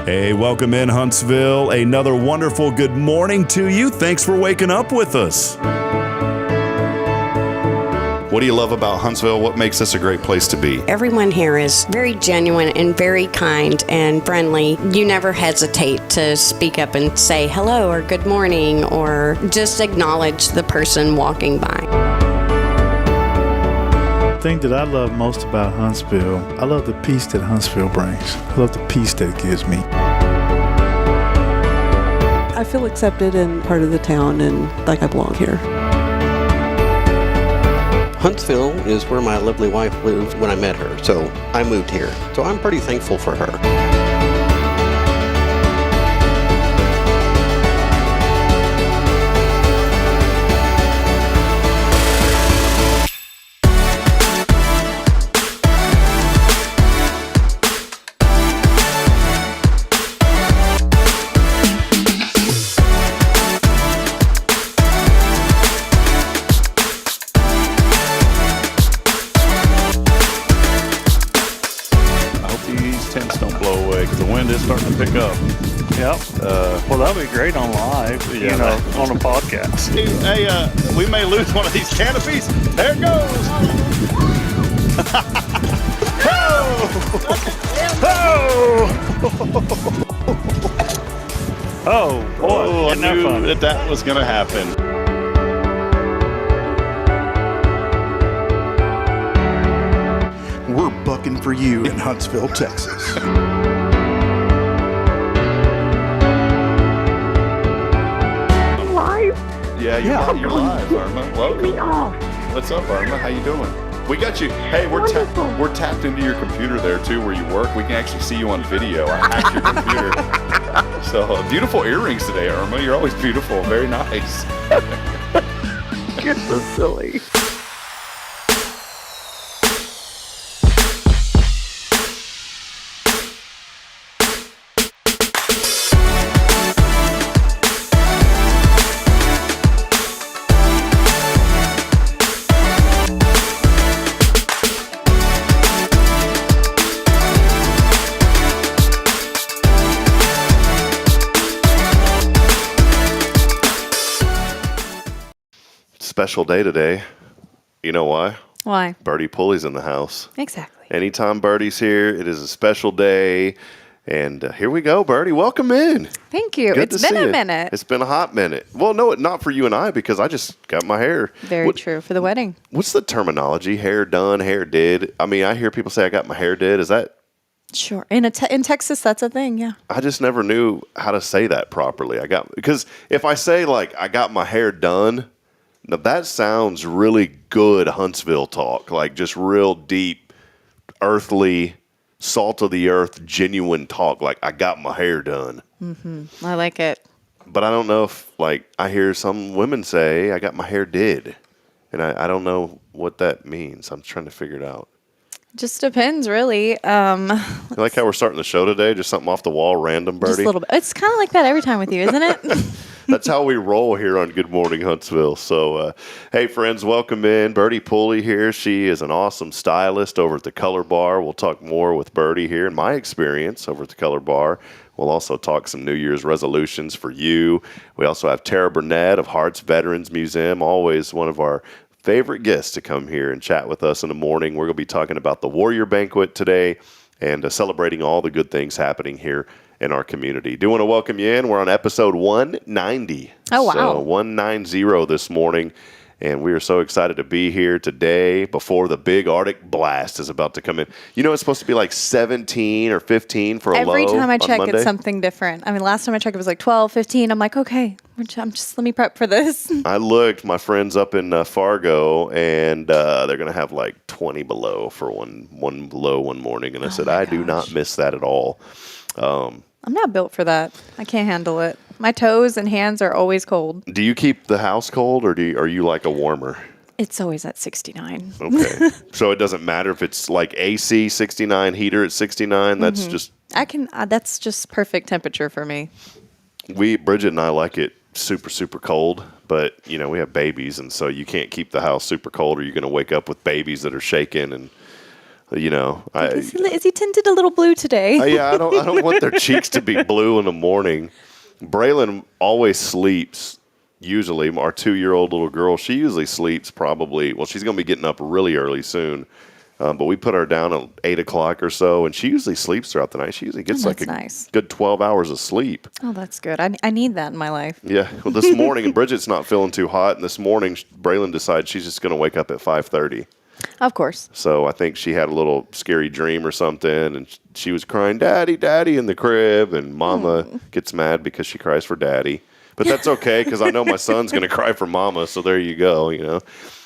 Hey, welcome in Huntsville. Another wonderful good morning to you. Thanks for waking up with us. What do you love about Huntsville? What makes this a great place to be? Everyone here is very genuine and very kind and friendly. You never hesitate to speak up and say hello or good morning or just acknowledge the person walking by. The thing that I love most about Huntsville, I love the peace that Huntsville brings. I love the peace that it gives me. I feel accepted and part of the town and like I belong here. Huntsville is where my lovely wife lived when I met her, so I moved here. So I'm pretty thankful for her. Starting to pick up. Yep. Well, that'll be great on live, on a podcast. Hey, we may lose one of these canopies. There it goes. Oh, boy. I knew that was going to happen. We're bucking for you in Huntsville, Texas. Yeah, you're live, Irma. Welcome. What's up, Irma? How you doing? We got you. Hey, we're tapped into your computer there too, where you work. We can actually see you on video. I hacked your computer. So beautiful earrings today, Irma. You're always beautiful. Very nice. You're so silly. Special day today. You know why? Why? Birdy Pulley's in the house. Exactly. Anytime Birdy's here, it is a special day. And here we go, Birdy. Welcome in. Thank you. It's been a minute. It's been a hot minute. Well, no, not for you and I, because I just got my hair. Very true. For the wedding. What's the terminology? Hair done, hair did? I mean, I hear people say I got my hair did. Is that? Sure. In Texas, that's a thing, yeah. I just never knew how to say that properly. Because if I say, like, I got my hair done, now that sounds really good Huntsville talk, like just real deep, earthly, salt of the earth, genuine talk, like I got my hair done. Mm-hmm. I like it. But I don't know if, like, I hear some women say, I got my hair did. And I don't know what that means. I'm trying to figure it out. Just depends, really. You like how we're starting the show today? Just something off the wall, random, Birdy? Just a little bit. It's kind of like that every time with you, isn't it? That's how we roll here on Good Morning Huntsville. So, hey, friends, welcome in. Birdy Pulley here. She is an awesome stylist over at the Color Bar. We'll talk more with Birdy here and my experience over at the Color Bar. We'll also talk some New Year's resolutions for you. We also have Tara Burnett of Hearts Veterans Museum, always one of our favorite guests to come here and chat with us in the morning. We're going to be talking about the Warrior Banquet today and celebrating all the good things happening here in our community. Do want to welcome you in. We're on episode 190. Oh, wow. So 190 this morning. And we are so excited to be here today before the big Arctic blast is about to come in. You know, it's supposed to be like 17 or 15 for a low. Every time I check, Monday. it's something different. I mean, last time I checked, it was like 12, 15. I'm like, okay, let me prep for this. I looked, my friends up in Fargo, and they're going to have like 20 below for one low one morning. And I said, I do not miss that at all. I'm not built for that. I can't handle it. My toes and hands are always cold. Do you keep the house cold, or are you like a warmer? It's always at 69. Okay. So it doesn't matter if it's like AC 69, heater at 69. That's just... that's just perfect temperature for me. Bridget and I like it super, super cold, but, you know, we have babies, and so you can't keep the house super cold or you're going to wake up with babies that are shaking and You know, Is he tinted a little blue today? yeah, I don't want their cheeks to be blue in the morning. Braylon always sleeps. Usually, our 2-year-old little girl, she usually sleeps probably. Well, she's going to be getting up really early soon. But we put her down at 8 o'clock or so, and she usually sleeps throughout the night. She usually gets good 12 hours of sleep. Oh, that's good. I need that in my life. Yeah. Well, this morning, and Bridget's not feeling too hot, and this morning, Braylon decides she's just going to wake up at 5:30. Of course. So I think she had a little scary dream or something, and she was crying, "Daddy, Daddy," in the crib, and Mama gets mad because she cries for Daddy. But that's okay, because I know my son's going to cry for Mama, so there you go, you know.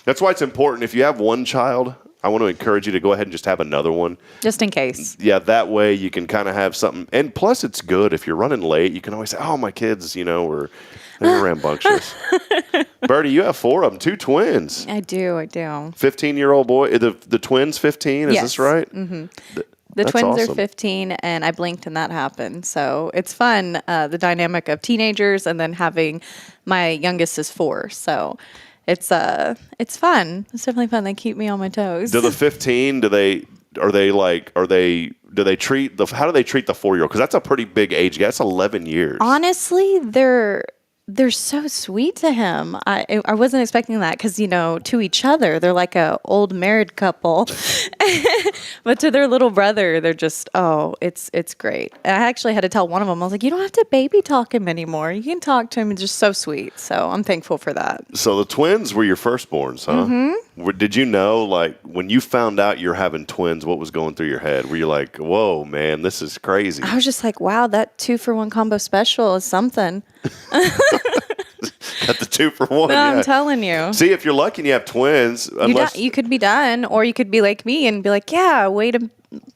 That's why it's important. If you have one child, I want to encourage you to go ahead and just have another one. Just in case. Yeah, that way you can kind of have something. And plus, it's good. If you're running late, you can always say, "Oh, my kids, you know, they're rambunctious." Birdy, you have 4 of them, 2 twins. I do. 15-year-old boy. The twins 15, is this right? Mm-hmm. The twins are 15, and I blinked and that happened. So it's fun, the dynamic of teenagers, and then having my youngest is 4. So it's fun. It's definitely fun. They keep me on my toes. Do the 15? How do they treat the 4-year-old? Because that's a pretty big age gap. That's 11 years. Honestly, they're so sweet to him. I wasn't expecting that because, you know, to each other, they're like a old married couple. But to their little brother, they're just, it's great. I actually had to tell one of them, I was like, you don't have to baby talk him anymore. You can talk to him. It's just so sweet. So I'm thankful for that. So the twins were your firstborns, huh? Mm-hmm. Did you know, like, when you found out you're having twins, what was going through your head? Were you like, whoa, man, this is crazy? I was just like, wow, that 2-for-1 combo special is something. Got the 2-for-1. No, I'm telling you. See, if you're lucky and you have twins, you could be done, or you could be like me and be like, yeah, wait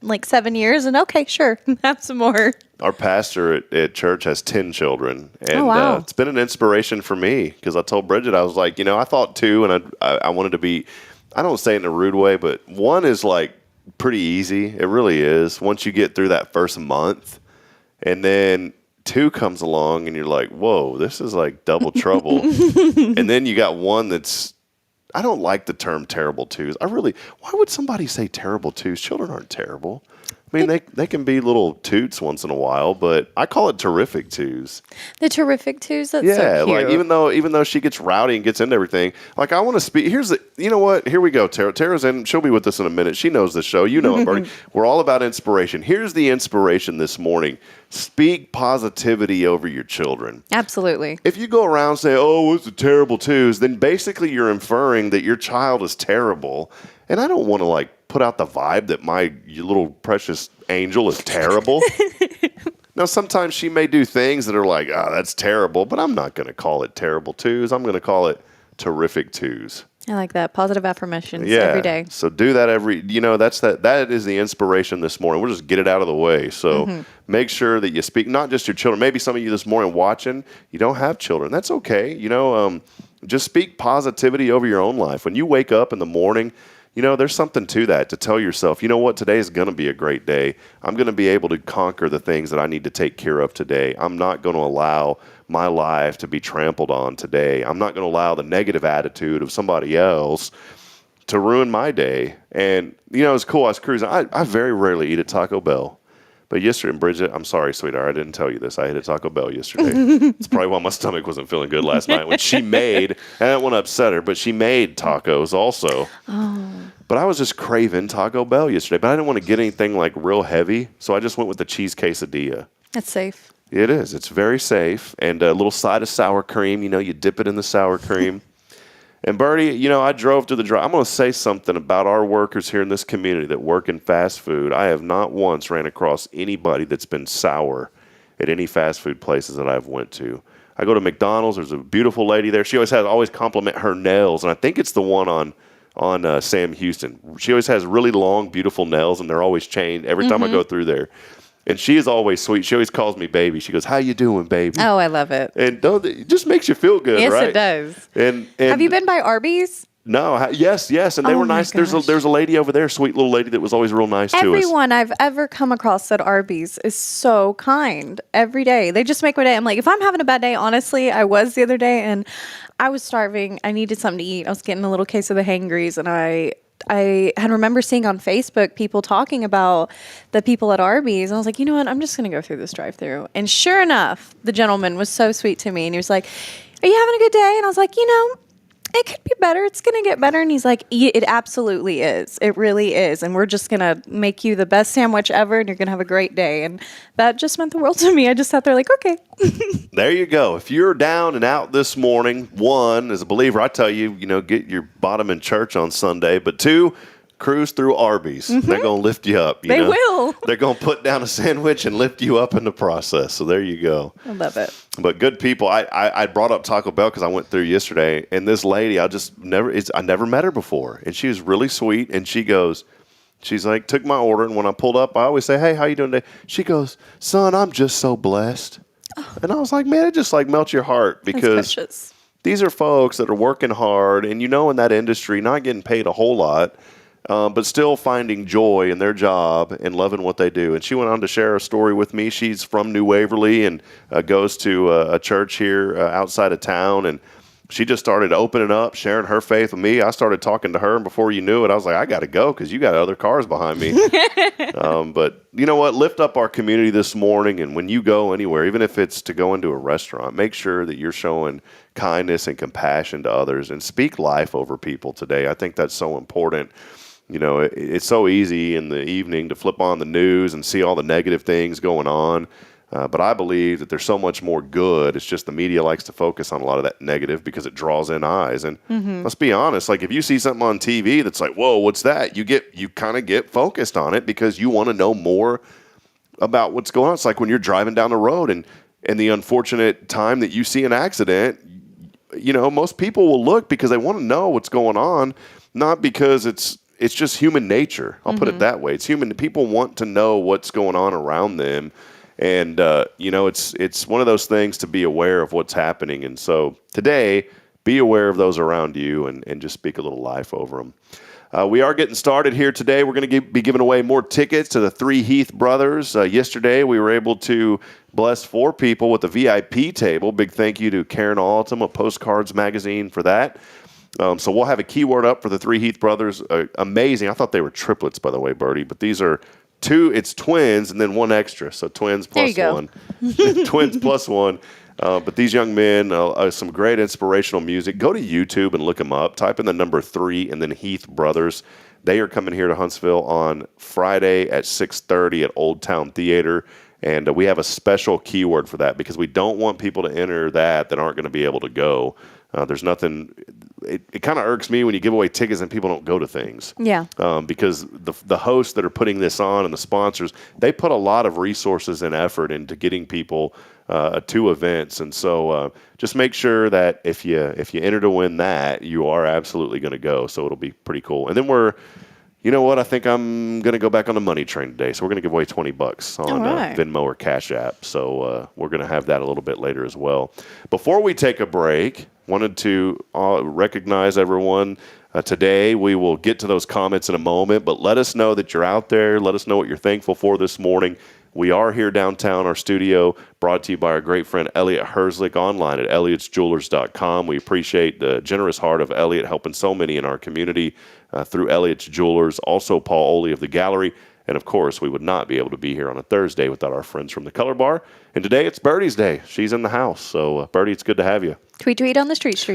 like 7 years, and okay, sure, have some more. Our pastor at church has 10 children, and wow. It's been an inspiration for me because I told Bridget, I was like, you know, I thought 2, and I wanted to be, I don't say it in a rude way, but 1 is like pretty easy. It really is. Once you get through that first month, and then 2 comes along and you're like, whoa, this is like double trouble. And then you got 1 that's, I don't like the term terrible twos. Why would somebody say terrible twos? Children aren't terrible. I mean, they can be little toots once in a while, but I call it terrific twos. The terrific twos? That's so cute. Like even though she gets rowdy and gets into everything, like I want to speak. You know what? Here we go, Tara. Tara's in. She'll be with us in a minute. She knows the show. You know it, Birdy. We're all about inspiration. Here's the inspiration this morning. Speak positivity over your children. Absolutely. If you go around saying, "Oh, what's the terrible twos?" then basically you're inferring that your child is terrible. And I don't want to like put out the vibe that my little precious angel is terrible. Now, sometimes she may do things that are like, that's terrible, but I'm not going to call it terrible twos. I'm going to call it terrific twos. I like that. Positive affirmations every day. So do that that is the inspiration this morning. We'll just get it out of the way. So make sure that you speak, not just your children. Maybe some of you this morning watching, you don't have children. That's okay. You know, just speak positivity over your own life. When you wake up in the morning, you know, there's something to that, to tell yourself, you know what, today is going to be a great day. I'm going to be able to conquer the things that I need to take care of today. I'm not going to allow my life to be trampled on today. I'm not going to allow the negative attitude of somebody else to ruin my day. And, you know, it's cool. I was cruising. I very rarely eat at Taco Bell. But yesterday, and Bridget, I'm sorry, sweetheart, I didn't tell you this. I ate at Taco Bell yesterday. It's probably why my stomach wasn't feeling good last night when she made, and I don't want to upset her, but she made tacos also. Oh. But I was just craving Taco Bell yesterday, but I didn't want to get anything like real heavy, so I just went with the cheese quesadilla. That's safe. It is. It's very safe. And a little side of sour cream. You know, you dip it in the sour cream. And Birdy, you know, I drove to the drive. I'm going to say something about our workers here in this community that work in fast food. I have not once ran across anybody that's been sour at any fast food places that I've went to. I go to McDonald's. There's a beautiful lady there. She always compliment her nails, and I think it's the one on Sam Houston. She always has really long, beautiful nails, and they're always chained every time I go through there. And she is always sweet. She always calls me baby. She goes, "How you doing, baby?" Oh, I love it. And it just makes you feel good, yes, right? Yes, it does. And have you been by Arby's? No. Yes. And they were nice. There's a lady over there, sweet little lady that was always real nice to us. Everyone I've ever come across at Arby's is so kind every day. They just make my day. I'm like, if I'm having a bad day, honestly, I was the other day, and I was starving. I needed something to eat. I was getting a little case of the hangries, and I I had remember seeing on Facebook people talking about the people at Arby's. I was like, you know what? I'm just going to go through this drive-through. And sure enough, the gentleman was so sweet to me. And he was like, are you having a good day? And I was like, it could be better. It's going to get better. And he's like, it absolutely is. It really is. And we're just going to make you the best sandwich ever. And you're going to have a great day. And that just meant the world to me. I just sat there like, okay. There you go. If you're down and out this morning, one, as a believer, I tell you, get your bottom in church on Sunday. But two, cruise through Arby's. Mm-hmm. They're going to lift you up. They will. They're going to put down a sandwich and lift you up in the process. So there you go. I love it. But good people. I brought up Taco Bell because I went through yesterday, and this lady, I never met her before, and she was really sweet. And she's like, took my order, and when I pulled up, I always say, hey, how you doing today? She goes, son, I'm just so blessed. Oh. And I was like, man, it just like melts your heart because these are folks that are working hard, and in that industry, not getting paid a whole lot. But still finding joy in their job and loving what they do. And she went on to share a story with me. She's from New Waverly and goes to a church here outside of town. And she just started opening up, sharing her faith with me. I started talking to her, and before you knew it, I was like, I got to go because you got other cars behind me. But you know what? Lift up our community this morning. And when you go anywhere, even if it's to go into a restaurant, make sure that you're showing kindness and compassion to others and speak life over people today. I think that's so important. It's so easy in the evening to flip on the news and see all the negative things going on. But I believe that there's so much more good. It's just the media likes to focus on a lot of that negative because it draws in eyes. And let's be honest, like if you see something on TV that's like, whoa, what's that? You kind of get focused on it because you want to know more about what's going on. It's like when you're driving down the road and the unfortunate time that you see an accident, most people will look because they want to know what's going on, not because it's just human nature. I'll put it that way. It's human. People want to know what's going on around them. And, it's one of those things to be aware of what's happening. And so today, be aware of those around you and just speak a little life over them. We are getting started here today. We're going to be giving away more tickets to the three Heath brothers. Yesterday, we were able to bless 4 people with a VIP table. Big thank you to Karen Altum of Postcards Magazine for that. So we'll have a keyword up for the 3 Heath brothers. Amazing. I thought they were triplets, by the way, Birdy, but these are 2. It's twins and then 1 extra. So twins plus 1. Twins plus 1. But these young men, some great inspirational music. Go to YouTube and look them up. Type in the number 3 and then Heath Brothers. They are coming here to Huntsville on Friday at 6:30 at Old Town Theater. And we have a special keyword for that because we don't want people to enter that aren't going to be able to go. There's nothing. It kind of irks me when you give away tickets and people don't go to things. Yeah. Because the hosts that are putting this on and the sponsors, they put a lot of resources and effort into getting people to events, and so just make sure that if you enter to win that, you are absolutely going to go. So it'll be pretty cool. And then you know what? I think I'm going to go back on the money train today. So we're going to give away $20 on Venmo or Cash App. So we're going to have that a little bit later as well. Before we take a break, wanted to recognize everyone. Today, we will get to those comments in a moment, but let us know that you're out there. Let us know what you're thankful for this morning. We are here downtown, our studio, brought to you by our great friend Elliot Herzlich, online at elliotsjewelers.com. We appreciate the generous heart of Elliot helping so many in our community through Elliot's Jewelers. Also, Paul Oley of the Gallery. And, of course, we would not be able to be here on a Thursday without our friends from the Color Bar. And today it's Birdy's day. She's in the house. So, Birdy, it's good to have you. Tweet, tweet on the street.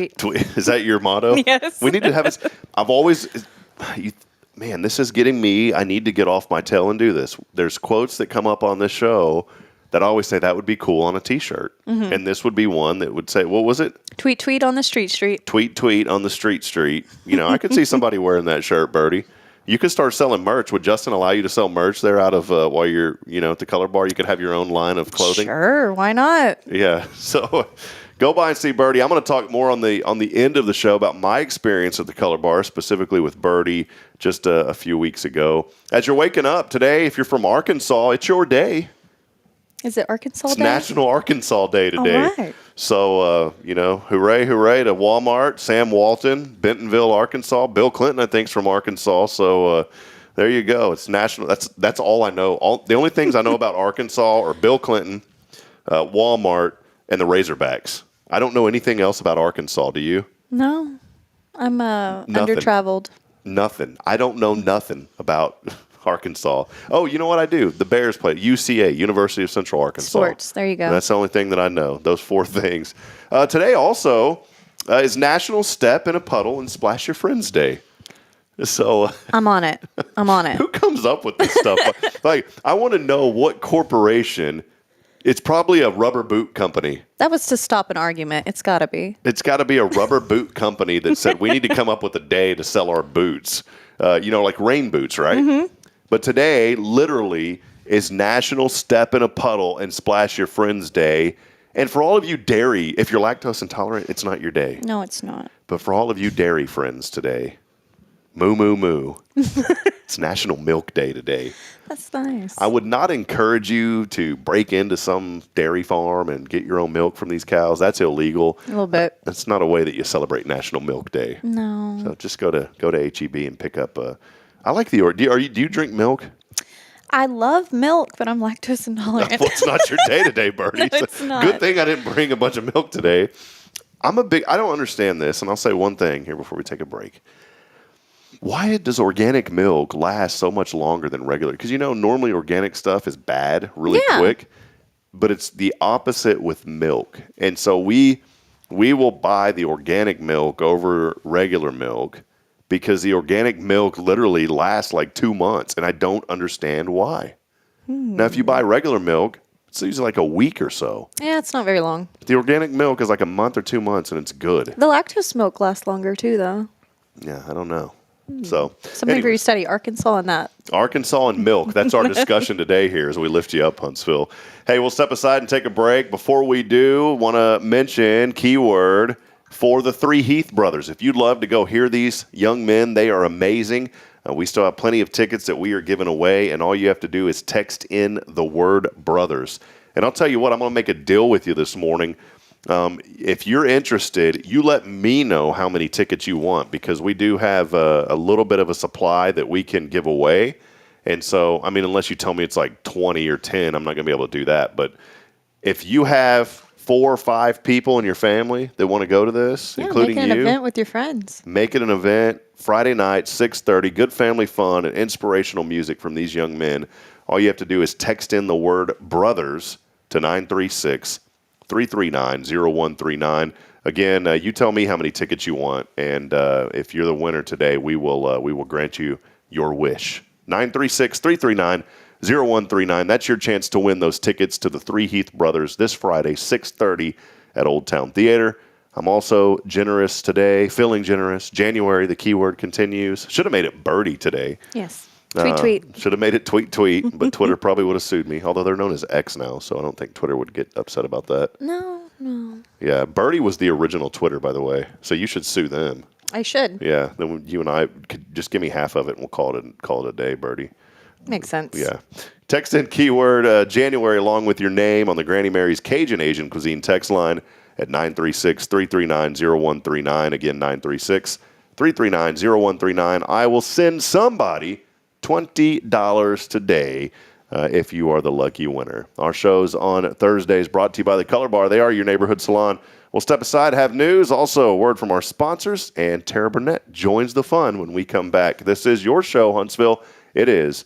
Is that your motto? Yes. We need to have it. I've always... Man, this is getting me. I need to get off my tail and do this. There's quotes that come up on this show that I always say that would be cool on a T-shirt. Mm-hmm. And this would be one that would say, what was it? Tweet, tweet on the street. Tweet, tweet on the street. I could see somebody wearing that shirt, Birdy. You could start selling merch. Would Justin allow you to sell merch there out of while you're, at the Color Bar? You could have your own line of clothing. Sure, why not? Yeah. So go by and see Birdy. I'm going to talk more on the end of the show about my experience at the Color Bar, specifically with Birdy just a few weeks ago. As you're waking up today, if you're from Arkansas, it's your day. Is it Arkansas Day? It's National Arkansas Day today. All right. So, hooray to Walmart, Sam Walton, Bentonville, Arkansas. Bill Clinton, I think, is from Arkansas. So there you go. It's national. That's all I know. The only things I know about Arkansas are Bill Clinton, Walmart, and the Razorbacks. I don't know anything else about Arkansas. Do you? No. I'm under-traveled. Nothing. I don't know nothing about Arkansas. Oh, you know what I do? The Bears play at UCA, University of Central Arkansas. Sports. There you go. And that's the only thing that I know. Those 4 things. Today also is National Step in a Puddle and Splash Your Friends Day. So I'm on it. Who comes up with this stuff? Like, I want to know what corporation. It's probably a rubber boot company. That was to stop an argument. It's got to be. It's got to be a rubber boot company that said we need to come up with a day to sell our boots. Like rain boots, right? Mm-hmm. But today, literally, is National Step in a Puddle and Splash Your Friends Day. And for all of you dairy, if you're lactose intolerant, it's not your day. No, it's not. But for all of you dairy friends today, moo, moo, moo. It's National Milk Day today. That's nice. I would not encourage you to break into some dairy farm and get your own milk from these cows. That's illegal. A little bit. That's not a way that you celebrate National Milk Day. No. So just go to HEB and pick up I like the do you drink milk? I love milk, but I'm lactose intolerant. Well, it's not your day today, Birdy. No, it's not. Good thing I didn't bring a bunch of milk today. I don't understand this, and I'll say one thing here before we take a break. Why does organic milk last so much longer than regular? Because, normally organic stuff is bad really quick, but it's the opposite with milk. And so we will buy the organic milk over regular milk because the organic milk literally lasts like 2 months, and I don't understand why. Now, if you buy regular milk, it's usually like a week or so. Yeah, it's not very long. The organic milk is like a month or 2 months, and it's good. The lactose milk lasts longer too, though. Yeah, I don't know. So Something for you to study. Arkansas on that. Arkansas and milk. That's our discussion today here as we lift you up, Huntsville. Hey, we'll step aside and take a break. Before we do, want to mention keyword for the 3 Heath brothers. If you'd love to go hear these young men, they are amazing. We still have plenty of tickets that we are giving away, and all you have to do is text in the word brothers. And I'll tell you what, I'm going to make a deal with you this morning. If you're interested, you let me know how many tickets you want, because we do have a little bit of a supply that we can give away. And so, unless you tell me it's like 20 or 10, I'm not going to be able to do that. But if you have 4 or 5 people in your family that want to go to this, including you, make it an event with your friends. Make it an event Friday night, 6:30, good family fun and inspirational music from these young men. All you have to do is text in the word brothers to 936-339-0139. Again, you tell me how many tickets you want, and if you're the winner today, we will grant you your wish. 936-339-0139. That's your chance to win those tickets to the 3 Heath brothers this Friday, 6:30 at Old Town Theater. I'm also generous today, feeling generous. January, the keyword continues. Should have made it Birdy today. Yes. Tweet. Should have made it tweet, but Twitter probably would have sued me, although they're known as X now, so I don't think Twitter would get upset about that. No. Yeah, Birdy was the original Twitter, by the way, so you should sue them. I should. Yeah, then you and I could just give me half of it, and we'll call it a day, Birdy. Makes sense. Yeah. Text in keyword January along with your name on the Granny Mary's Cajun Asian Cuisine text line at 936-339-0139. Again, 936-339-0139. I will send somebody $20 today if you are the lucky winner. Our show's on Thursdays brought to you by the Color Bar. They are your neighborhood salon. We'll step aside, have news, also a word from our sponsors, and Tara Burnett joins the fun when we come back. This is your show, Huntsville. It is.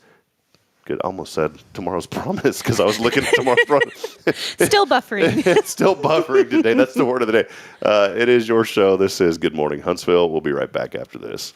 Good. I almost said tomorrow's promise because I was looking at tomorrow's promise. Still buffering. It's still buffering today. That's the word of the day. It is your show. This is Good Morning Huntsville. We'll be right back after this.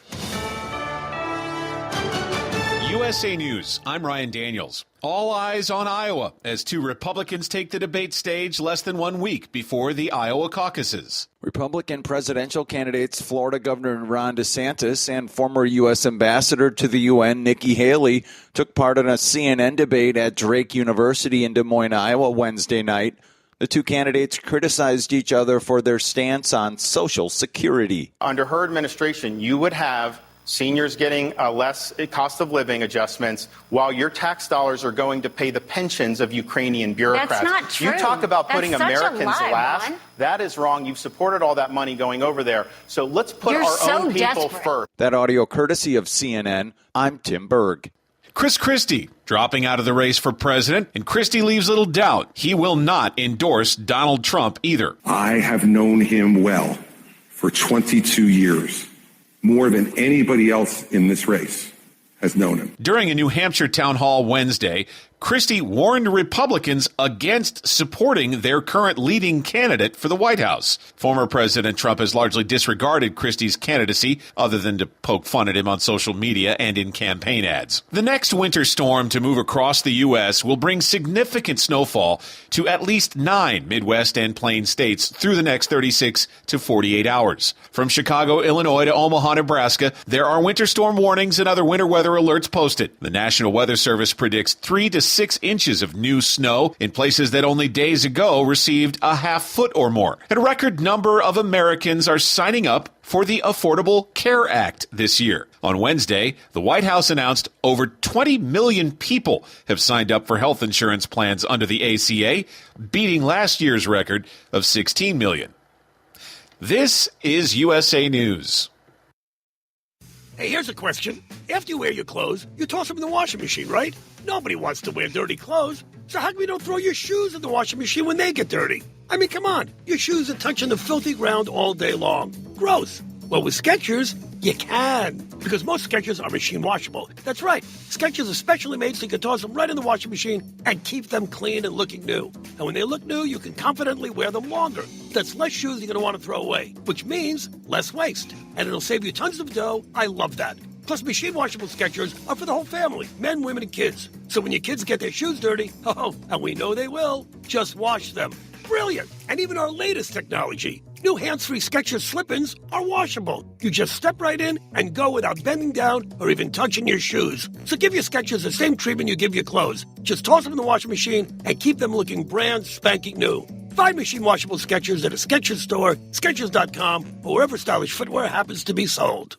USA News, I'm Ryan Daniels. All eyes on Iowa as 2 Republicans take the debate stage less than 1 week before the Iowa caucuses. Republican presidential candidates Florida Governor Ron DeSantis and former U.S. Ambassador to the UN Nikki Haley took part in a CNN debate at Drake University in Des Moines, Iowa Wednesday night. The 2 candidates criticized each other for their stance on Social Security. Under her administration, you would have seniors getting less cost of living adjustments while your tax dollars are going to pay the pensions of Ukrainian bureaucrats. That's not true. You talk about putting Americans last. Ron. That is wrong. You've supported all that money going over there. So let's put our own people first. That audio courtesy of CNN. I'm Tim Berg. Chris Christie dropping out of the race for president, and Christie leaves little doubt he will not endorse Donald Trump either. I have known him well for 22 years. more than anybody else in this race has known him. During a New Hampshire town hall Wednesday, Christie warned Republicans against supporting their current leading candidate for the White House. Former President Trump has largely disregarded Christie's candidacy, other than to poke fun at him on social media and in campaign ads. The next winter storm to move across the U.S. will bring significant snowfall to at least 9 Midwest and Plains states through the next 36 to 48 hours. From Chicago, Illinois to Omaha, Nebraska, there are winter storm warnings and other winter weather alerts posted. The National Weather Service predicts 3 to 6 inches of new snow in places that only days ago received a half foot or more. And a record number of Americans are signing up for the Affordable Care Act this year. On Wednesday, the White House announced over 20 million people have signed up for health insurance plans under the ACA, beating last year's record of 16 million. This is USA News. Hey, here's a question. After you wear your clothes, you toss them in the washing machine, right? Nobody wants to wear dirty clothes. So how come you don't throw your shoes in the washing machine when they get dirty? I mean, come on. Your shoes are touching the filthy ground all day long. Gross. Well, with Skechers, you can. Because most Skechers are machine washable. That's right. Skechers are specially made so you can toss them right in the washing machine and keep them clean and looking new. And when they look new, you can confidently wear them longer. That's less shoes you're going to want to throw away, which means less waste. And it'll save you tons of dough. I love that. Plus, machine washable Skechers are for the whole family, men, women, and kids. So when your kids get their shoes dirty, and we know they will, just wash them. Brilliant. And even our latest technology, new hands-free Skechers slip-ins are washable. You just step right in and go without bending down or even touching your shoes. So give your Skechers the same treatment you give your clothes. Just toss them in the washing machine and keep them looking brand spanking new. Find machine washable Skechers at a Skechers store, Skechers.com, or wherever stylish footwear happens to be sold.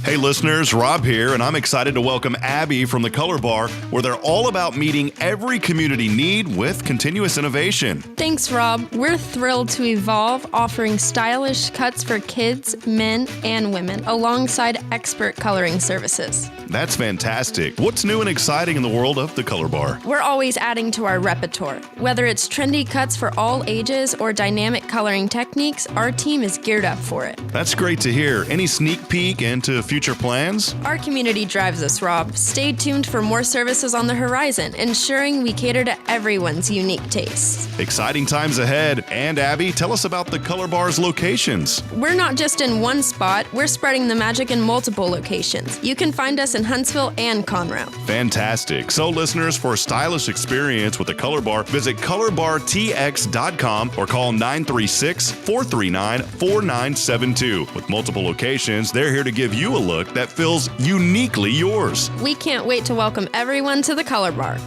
Hey listeners, Rob here, and I'm excited to welcome Abby from the Color Bar, where they're all about meeting every community need with continuous innovation. Thanks, Rob. We're thrilled to evolve, offering stylish cuts for kids, men, and women, alongside expert coloring services. That's fantastic. What's new and exciting in the world of the Color Bar? We're always adding to our repertoire. Whether it's trendy cuts for all ages or dynamic coloring techniques, our team is geared up for it. That's great to hear. Any sneak peek into future plans? Our community drives us, Rob. Stay tuned for more services on the horizon, ensuring we cater to everyone's unique tastes. Exciting times ahead. And Abby, tell us about the Color Bar's locations. We're not just in one spot, we're spreading the magic in multiple locations. You can find us in Huntsville and Conroe. Fantastic. So listeners, for a stylish experience with the Color Bar, visit colorbartx.com or call 936-439-4972. With multiple locations, they're here to give you a look that feels uniquely yours. We can't wait to welcome everyone to the Color Bar.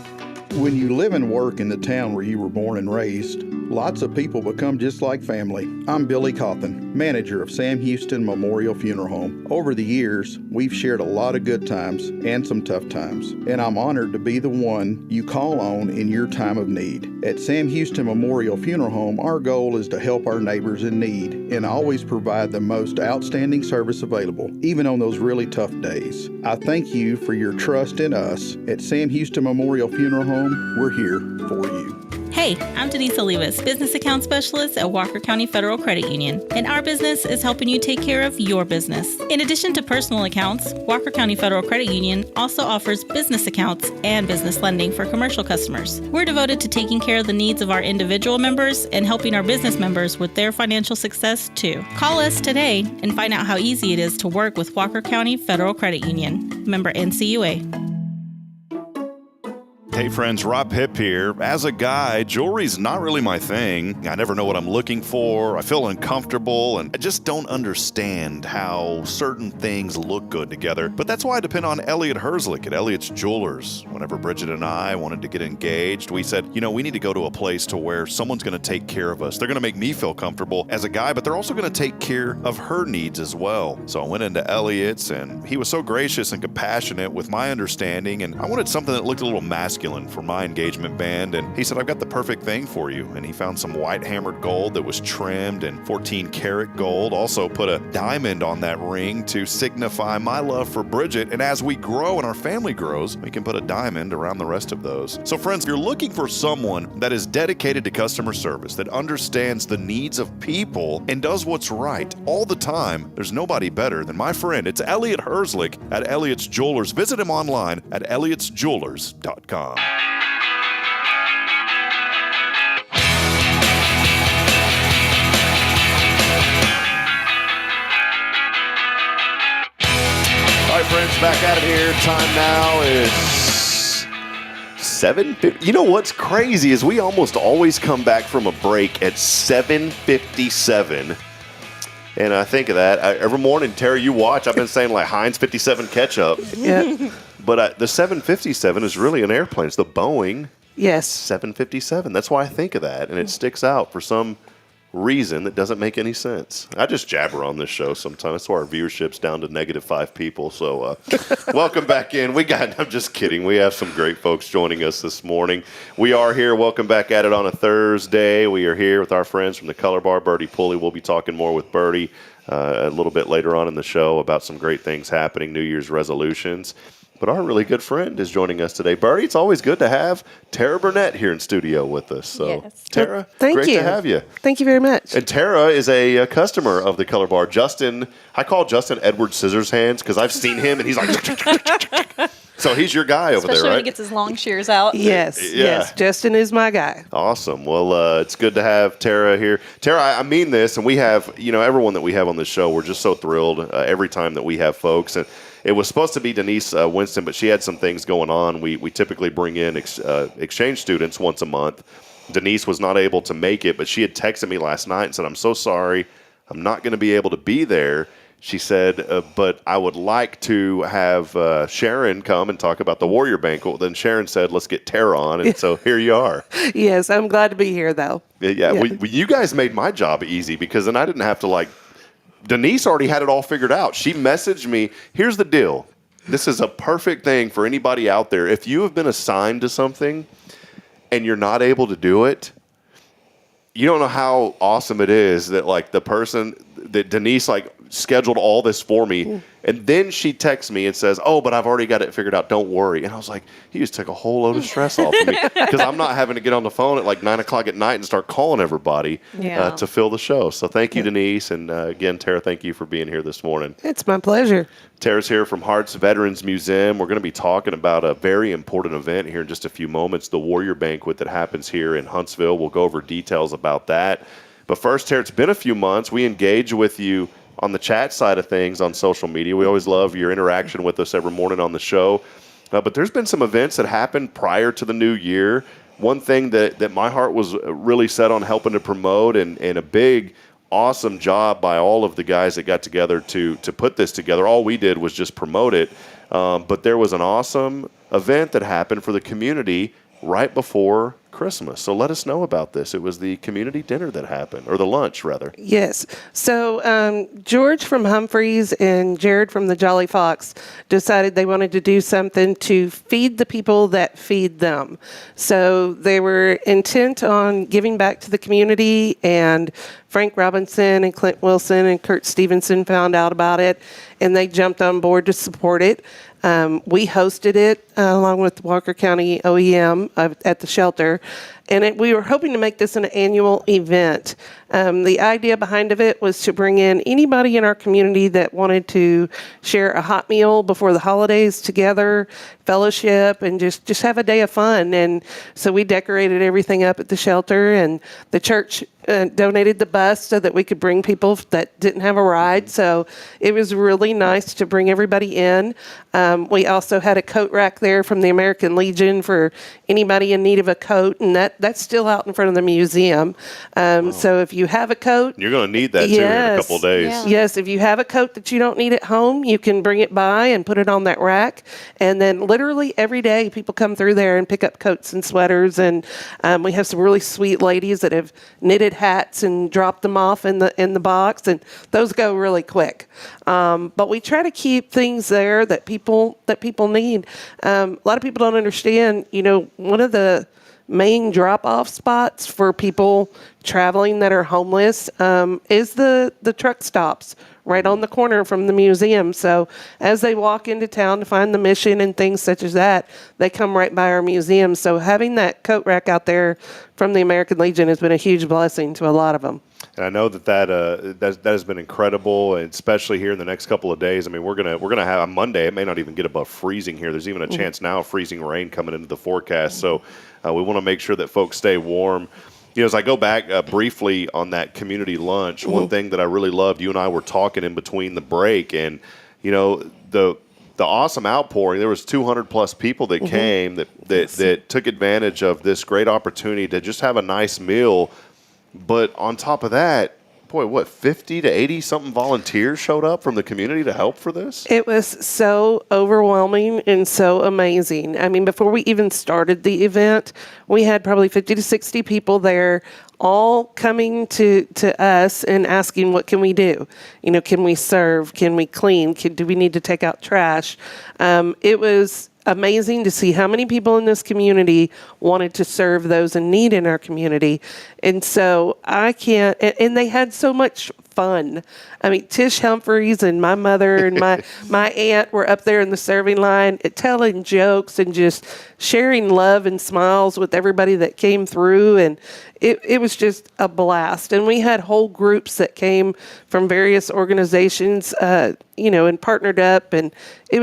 When you live and work in the town where you were born and raised, lots of people become just like family. I'm Billy Cawthon, manager of Sam Houston Memorial Funeral Home. Over the years, we've shared a lot of good times and some tough times, and I'm honored to be the one you call on in your time of need. At Sam Houston Memorial Funeral Home, our goal is to help our neighbors in need and always provide the most outstanding service available, even on those really tough days. I thank you for your trust in us. At Sam Houston Memorial Funeral Home, we're here for you. Hey, I'm Denise Olivas, Business Account Specialist at Walker County Federal Credit Union, and our business is helping you take care of your business. In addition to personal accounts, Walker County Federal Credit Union also offers business accounts and business lending for commercial customers. We're devoted to taking care of the needs of our individual members and helping our business members with their financial success too. Call us today and find out how easy it is to work with Walker County Federal Credit Union. Member NCUA. Hey friends, Rob Hipp here. As a guy, jewelry's not really my thing. I never know what I'm looking for. I feel uncomfortable, and I just don't understand how certain things look good together. But that's why I depend on Elliot Herzlich at Elliot's Jewelers. Whenever Bridget and I wanted to get engaged, we said, we need to go to a place to where someone's going to take care of us. They're going to make me feel comfortable as a guy, but they're also going to take care of her needs as well. So I went into Elliot's, and he was so gracious and compassionate with my understanding, and I wanted something that looked a little masculine masculine for my engagement band. And he said, I've got the perfect thing for you. And he found some white hammered gold that was trimmed in 14 karat gold. Also put a diamond on that ring to signify my love for Bridget. And as we grow and our family grows, we can put a diamond around the rest of those. So friends, if you're looking for someone that is dedicated to customer service, that understands the needs of people and does what's right all the time, there's nobody better than my friend. It's Elliot Herzlich at Elliot's Jewelers. Visit him online at elliotsjewelers.com. All right, friends, back at it here. Time now is 7:50. You know what's crazy is we almost always come back from a break at 7:57. And I think of that. Every morning, Terry, you watch. I've been saying like Heinz 57 ketchup. Yeah. But the 757 is really an airplane. It's the Boeing Yes. 757. That's why I think of that. And it sticks out for some reason that doesn't make any sense. I just jabber on this show sometimes. That's why our viewership's down to -5 people. So welcome back in. I'm just kidding. We have some great folks joining us this morning. We are here. Welcome back at it on a Thursday. We are here with our friends from the Color Bar, Birdy, Pulley. We'll be talking more with Birdy a little bit later on in the show about some great things happening, New Year's resolutions. But our really good friend is joining us today. Birdy, it's always good to have Tara Burnett here in studio with us. So, Yes. Tara, Thank great you. to have you. Thank you very much. And Tara is a customer of the Color Bar. Justin, I call Justin Edward Scissors Hands because I've seen him and he's like, so he's your guy over Especially there, when right? he gets his long shears out. Yes, Yeah. yes. Justin is my guy. Awesome. Well, it's good to have Tara here. Tara, I mean this, and we have, everyone that we have on the show, we're just so thrilled every time that we have folks. And it was supposed to be Denise Winston, but she had some things going on. We typically bring in exchange students once a month. Denise was not able to make it, but she had texted me last night and said, I'm so sorry. I'm not going to be able to be there. She said, but I would like to have Sharon come and talk about the Warrior Banquet. Then Sharon said, let's get Tara on. And so here you are. Yes, I'm glad to be here, though. Yeah. You guys made my job easy because then I didn't have to Denise already had it all figured out. She messaged me, here's the deal. This is a perfect thing for anybody out there. If you have been assigned to something and you're not able to do it, you don't know how awesome it is that the person that Denise scheduled all this for me, and then she texts me and says, "Oh, but I've already got it figured out. Don't worry." And I was like, "You just took a whole load of stress off of me because I'm not having to get on the phone at 9:00 at night and start calling everybody to fill the show." So thank you, Denise, and again, Tara, thank you for being here this morning. It's my pleasure. Tara's here from Hearts Veterans Museum. We're going to be talking about a very important event here in just a few moments, the Warrior Banquet that happens here in Huntsville. We'll go over details about that. But first, Tara, it's been a few months. We engage with you on the chat side of things on social media. We always love your interaction with us every morning on the show. But there's been some events that happened prior to the new year. One thing that my heart was really set on helping to promote and a big, awesome job by all of the guys that got together to put this together. All we did was just promote it. But there was an awesome event that happened for the community right before Christmas. So let us know about this. It was the community dinner that happened, or the lunch, rather. Yes. So George from Humphreys and Jared from the Jolly Fox decided they wanted to do something to feed the people that feed them. So they were intent on giving back to the community, and Frank Robinson and Clint Wilson and Kurt Stevenson found out about it, and they jumped on board to support it. We hosted it along with Walker County OEM at the shelter, and we were hoping to make this an annual event. The idea behind it was to bring in anybody in our community that wanted to share a hot meal before the holidays together, fellowship, and just have a day of fun. And so we decorated everything up at the shelter, and the church donated the bus so that we could bring people that didn't have a ride. So it was really nice to bring everybody in. We also had a coat rack there from the American Legion for anybody in need of a coat, and that's still out in front of the museum. So if you have a coat, you're going to need that too in a couple of days. Yeah. Yes, if you have a coat that you don't need at home, you can bring it by and put it on that rack. And then literally every day people come through there and pick up coats and sweaters. And we have some really sweet ladies that have knitted knitted hats and drop them off in the box, and those go really quick. But we try to keep things there that people need. A lot of people don't understand. One of the main drop-off spots for people traveling that are homeless is the truck stops right on the corner from the museum. So as they walk into town to find the mission and things such as that, they come right by our museum. So having that coat rack out there from the American Legion has been a huge blessing to a lot of them. And I know that has been incredible, and especially here in the next couple of days. I mean, we're gonna have on Monday. It may not even get above freezing here. There's even a chance now of freezing rain coming into the forecast. So we want to make sure that folks stay warm. As I go back briefly on that community lunch, one thing that I really loved, you and I were talking in between the break, and the awesome outpouring. There was 200 plus people that came that took advantage of this great opportunity to just have a nice meal. But on top of that, 50 to 80 something volunteers showed up from the community to help for this? It was so overwhelming and so amazing. I mean, before we even started the event, we had probably 50 to 60 people there, all coming to us and asking, what can we do? Can we serve? Can we clean? Do we need to take out trash? It was amazing to see how many people in this community wanted to serve those in need in our community. And so and they had so much fun. I mean, Tish Humphreys and my mother and my aunt were up there in the serving line telling jokes and just sharing love and smiles with everybody that came through. And it was just a blast. And we had whole groups that came from various organizations, and partnered up. And it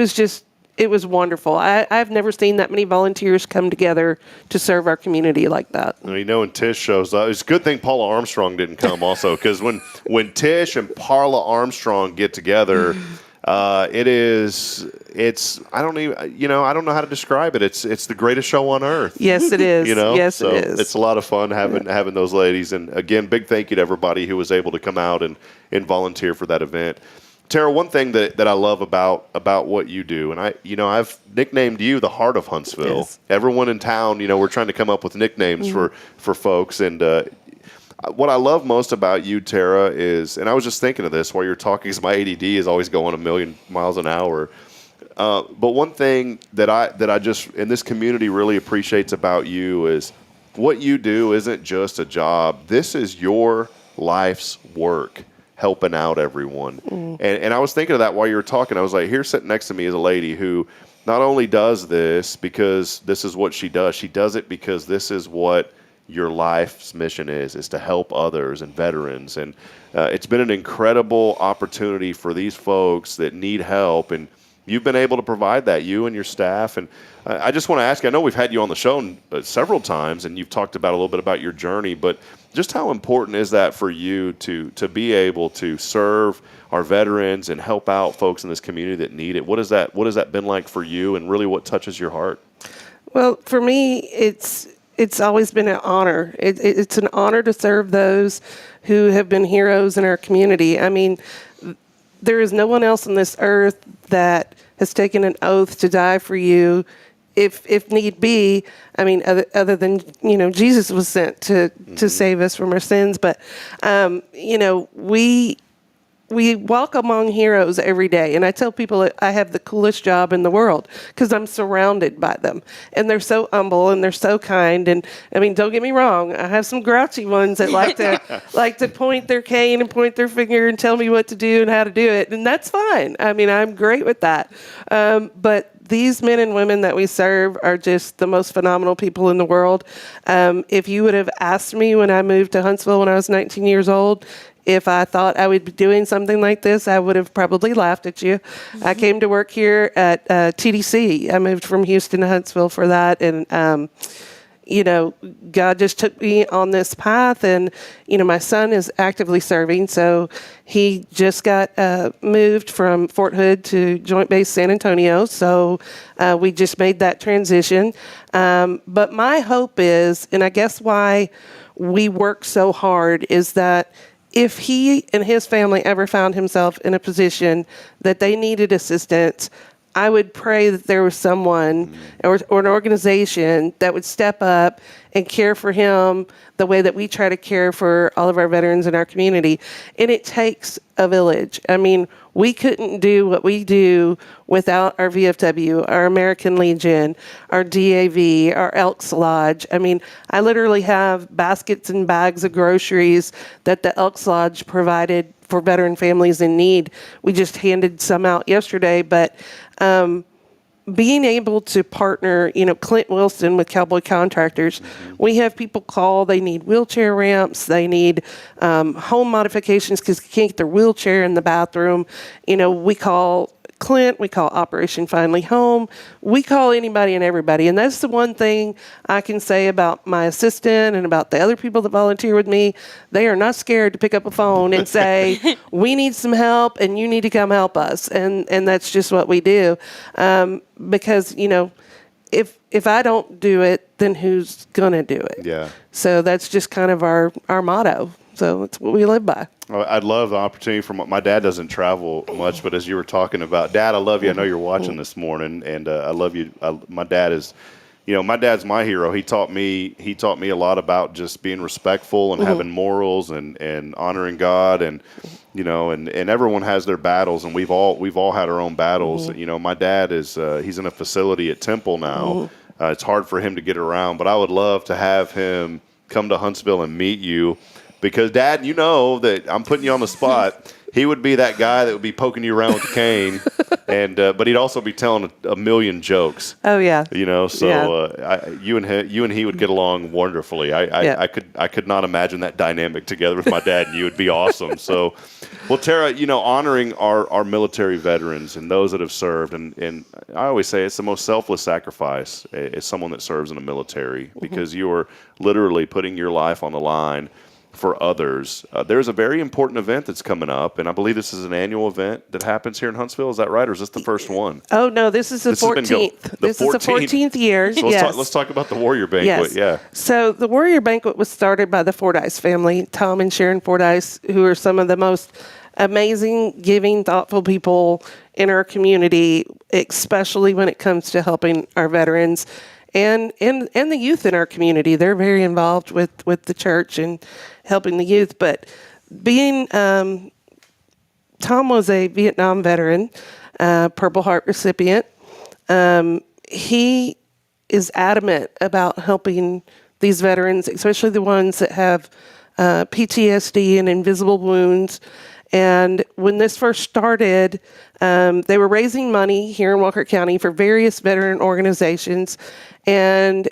was wonderful. I've never seen that many volunteers come together to serve our community like that. When Tish shows up, it's a good thing Paula Armstrong didn't come also, because when Tish and Paula Armstrong get together, I don't know how to describe it. It's the greatest show on earth. Yes, it is. Yes, it is. It's a lot of fun having those ladies. And again, big thank you to everybody who was able to come out and volunteer for that event. Tara, one thing that I love about what you do, and I've nicknamed you the Heart of Huntsville. Yes. Everyone in town, we're trying to come up with nicknames for folks. And what I love most about you, Tara, is, and I was just thinking of this while you're talking, because my ADD is always going a million miles an hour. But one thing that I just in this community really appreciates about you is what you do isn't just a job. This is your life's work, helping out everyone. And I was thinking of that while you were talking. I was like, here sitting next to me is a lady who not only does this because this is what she does it because this is what your life's mission is to help others and veterans. And it's been an incredible opportunity for these folks that need help, and you've been able to provide that, you and your staff. And I just want to ask you, I know we've had you on the show several times, and you've talked about a little bit about your journey, but just how important is that for you to be able to serve our veterans and help out folks in this community that need it? What has that been like for you, and really what touches your heart? Well, for me, it's always been an honor. It's an honor to serve those who have been heroes in our community. I mean, there is no one else on this earth that has taken an oath to die for you, if need be. I mean, other than, Jesus was sent to save us from our sins. But, we walk among heroes every day. And I tell people I have the coolest job in the world because I'm surrounded by them. And they're so humble and they're so kind. And, I mean, don't get me wrong. I have some grouchy ones that like to point their cane and point their finger and tell me what to do and how to do it. And that's fine. I mean, I'm great with that. But these men and women that we serve are just the most phenomenal people in the world. If you would have asked me when I moved to Huntsville when I was 19 years old, if I thought I would be doing something like this, I would have probably laughed at you. I came to work here at TDC. I moved from Houston to Huntsville for that. And, God just took me on this path. And, my son is actively serving. So he just got moved from Fort Hood to Joint Base San Antonio. So we just made that transition. But my hope is, and I guess why we work so hard, is that if he and his family ever found himself in a position that they needed assistance, I would pray that there was someone or an organization that would step up and care for him the way that we try to care for all of our veterans in our community. And it takes a village. I mean, we couldn't do what we do without our VFW, our American Legion, our DAV, our Elks Lodge. I mean, I literally have baskets and bags of groceries that the Elks Lodge provided for veteran families in need. We just handed some out yesterday, but being able to partner, Clint Wilson with Cowboy Contractors, we have people call, they need wheelchair ramps, they need home modifications because they can't get their wheelchair in the bathroom. We call Clint, we call Operation Finally Home, we call anybody and everybody. And that's the one thing I can say about my assistant and about the other people that volunteer with me. They are not scared to pick up a phone and say, we need some help and you need to come help us. And that's just what we do. Because, if I don't do it, then who's going to do it? Yeah. So that's just kind of our motto. So that's what we live by. I'd love the opportunity for my dad doesn't travel much, but as you were talking about, Dad, I love you. I know you're watching this morning, and I love you. My dad is, my dad's my hero. He taught me a lot about just being respectful and having morals and honoring God, and and everyone has their battles, and we've all had our own battles. My dad is he's in a facility at Temple now. It's hard for him to get around, but I would love to have him come to Huntsville and meet you. Because, Dad, you know that I'm putting you on the spot. He would be that guy that would be poking you around with a cane, but he'd also be telling a million jokes. Oh yeah. You and he would get along wonderfully. I could not imagine that dynamic together with my dad and you. Would be awesome. So, well, Tara, honoring our military veterans and those that have served, and I always say it's the most selfless sacrifice as someone that serves in the military because you are literally putting your life on the line for others. There's a very important event that's coming up, and I believe this is an annual event that happens here in Huntsville. Is that right, or is this the first one? Oh, no, this is the 14th. This is the 14th year. So yes. let's talk about the Warrior Banquet. Yes. Yeah. So the Warrior Banquet was started by the Fordyce family, Tom and Sharon Fordyce, who are some of the most amazing, giving, thoughtful people in our community, especially when it comes to helping our veterans. And the youth in our community. They're very involved with the church and helping the youth. But being, Tom was a Vietnam veteran, Purple Heart recipient. He is adamant about helping these veterans, especially the ones that have PTSD and invisible wounds. And when this first started, they were raising money here in Walker County for various veteran organizations, and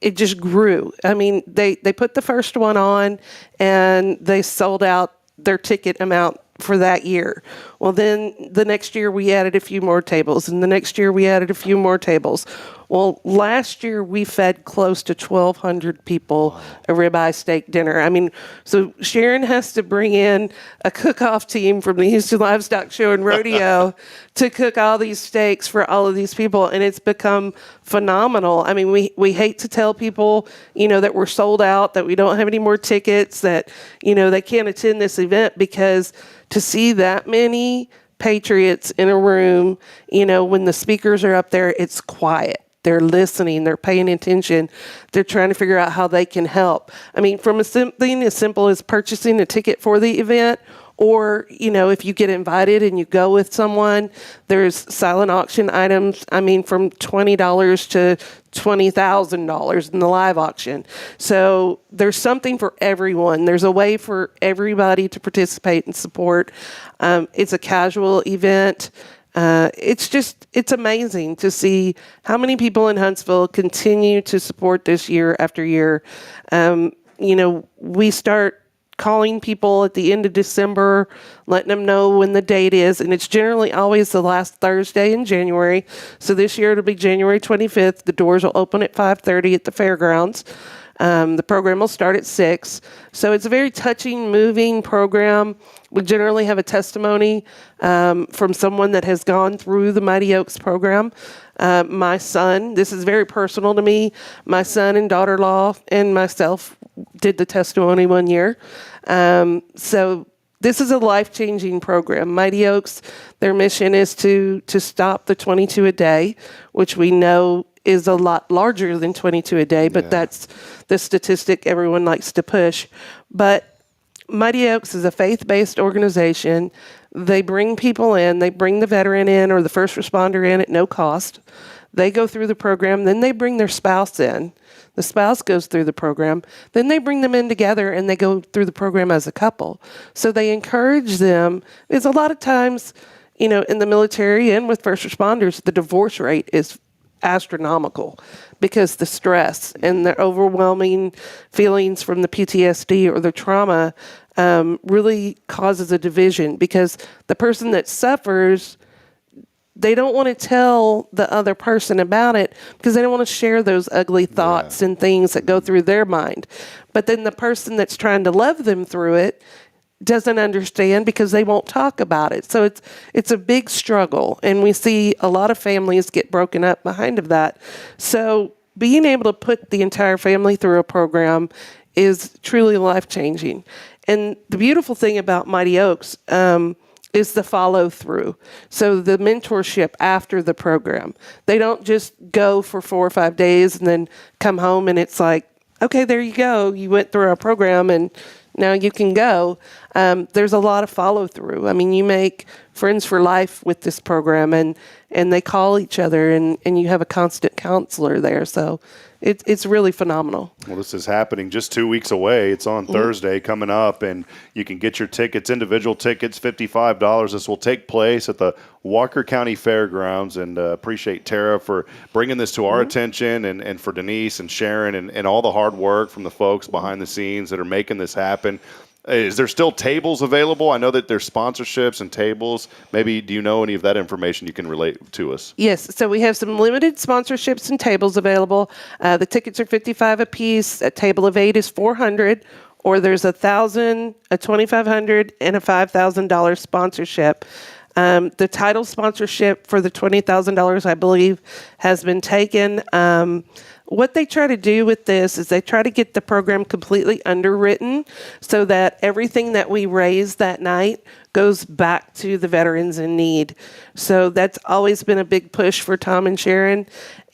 it just grew. I mean, they put the first one on, and they sold out their ticket amount for that year. Well, then the next year we added a few more tables, and the next year we added a few more tables. Well, last year we fed close to 1,200 people a ribeye steak dinner. I mean, so Sharon has to bring in a cook-off team from the Houston Livestock Show and Rodeo to cook all these steaks for all of these people, and it's become phenomenal. I mean, we hate to tell people, that we're sold out, that we don't have any more tickets, that, they can't attend this event, because to see that many patriots in a room, when the speakers are up there, it's quiet. They're listening. They're paying attention. They're trying to figure out how they can help. I mean, from something as simple as purchasing a ticket for the event, or, if you get invited and you go with someone, there's silent auction items, from $20 to $20,000 in the live auction. So there's something for everyone. There's a way for everybody to participate and support. It's a casual event. It's amazing to see how many people in Huntsville continue to support this year after year. We start calling people at the end of December, letting them know when the date is, and it's generally always the last Thursday in January. So this year it'll be January 25th. The doors will open at 5:30 at the fairgrounds. The program will start at 6. So it's a very touching, moving program. We generally have a testimony from someone that has gone through the Mighty Oaks program. My son, this is very personal to me, my son and daughter-in-law and myself did the testimony one year. So this is a life-changing program. Mighty Oaks, their mission is to stop the 22 a day, which we know is a lot larger than 22 a day, but that's the statistic everyone likes to push. But Mighty Oaks is a faith-based organization. They bring people in. They bring the veteran in or the first responder in at no cost. They go through the program. Then they bring their spouse in. The spouse goes through the program. Then they bring them in together, and they go through the program as a couple. So they encourage them. Because a lot of times, in the military and with first responders, the divorce rate is astronomical because the stress and the overwhelming feelings from the PTSD or the trauma really causes a division, because the person that suffers, they don't want to tell the other person about it because they don't want to share those ugly thoughts and things that go through their mind. But then the person that's trying to love them through it doesn't understand because they won't talk about it. So it's a big struggle, and we see a lot of families get broken up behind of that. So being able to put the entire family through a program is truly life-changing. And the beautiful thing about Mighty Oaks is the follow-through. So the mentorship after the program. They don't just go for 4 or 5 days and then come home and it's like, okay, there you go. You went through our program and now you can go. There's a lot of follow-through. I mean, you make friends for life with this program, and they call each other, and you have a constant counselor there. So it's really phenomenal. Well, this is happening just 2 weeks away. It's on Thursday coming up, and you can get your tickets, individual tickets, $55. This will take place at the Walker County Fairgrounds, and appreciate Tara for bringing this to our attention, and for Denise and Sharon and all the hard work from the folks behind the scenes that are making this happen. Is there still tables available? I know that there's sponsorships and tables. Maybe, do you know any of that information you can relate to us? Yes, so we have some limited sponsorships and tables available. The tickets are $55 a piece. A table of 8 is $400, or there's $1,000, a $2,500, and a $5,000 sponsorship. The title sponsorship for the $20,000, I believe, has been taken. What they try to do with this is they try to get the program completely underwritten so that everything that we raise that night goes back to the veterans in need. So that's always been a big push for Tom and Sharon,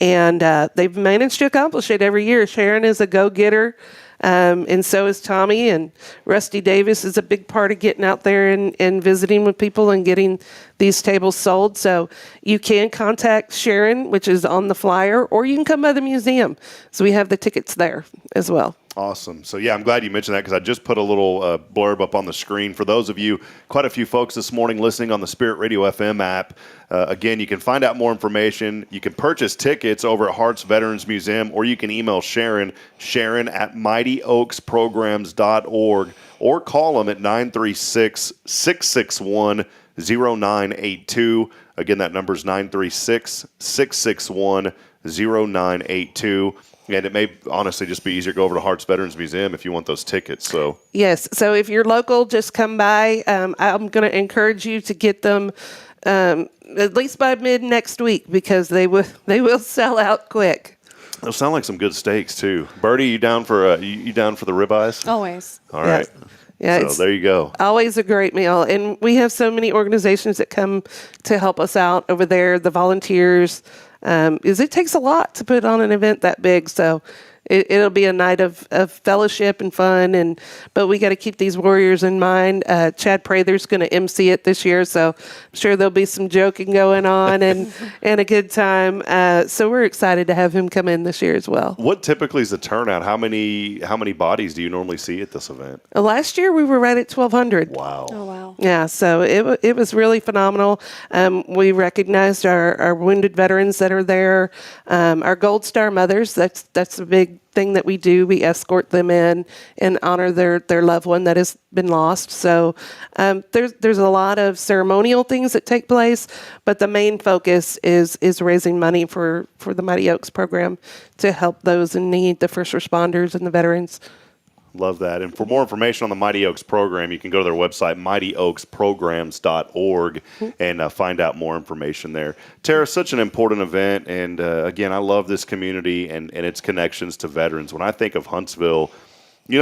and they've managed to accomplish it every year. Sharon is a go-getter. And so is Tommy, and Rusty Davis is a big part of getting out there and visiting with people and getting these tables sold. So you can contact Sharon, which is on the flyer, or you can come by the museum. So we have the tickets there as well. Awesome. So, yeah, I'm glad you mentioned that because I just put a little blurb up on the screen. For those of you, quite a few folks this morning listening on the Spirit Radio FM app, again, you can find out more information. You can purchase tickets over at Hart's Veterans Museum, or you can email Sharon at mightyoaksprograms.org, or call them at 936-661-0982. Again, that number is 936-661-0982. And it may honestly just be easier to go over to Hart's Veterans Museum if you want those tickets. So yes, so if you're local, just come by. I'm going to encourage you to get them at least by mid next week, because they will sell out quick. Those sound like some good steaks too. Birdy, you down for you down for the ribeyes? Always. All right. Yeah, so there you go. Always a great meal. And we have so many organizations that come to help us out over there, the volunteers. It takes a lot to put on an event that big, so it'll be a night of fellowship and fun, but we got to keep these warriors in mind. Chad Prather's going to MC it this year, so I'm sure there'll be some joking going on and a good time. So we're excited to have him come in this year as well. What typically is the turnout? How many bodies do you normally see at this event? Last year we were right at 1,200. Wow. Oh, wow. Yeah, so it was really phenomenal. We recognized our wounded veterans that are there, our Gold Star mothers. That's a big thing that we do. We escort them in and honor their loved one that has been lost. So there's a lot of ceremonial things that take place, but the main focus is raising money for the Mighty Oaks program to help those in need, the first responders and the veterans. Love that. And for more information on the Mighty Oaks program, you can go to their website, mightyoaksprograms.org, and find out more information there. Tara, such an important event. And again, I love this community and its connections to veterans. When I think of Huntsville,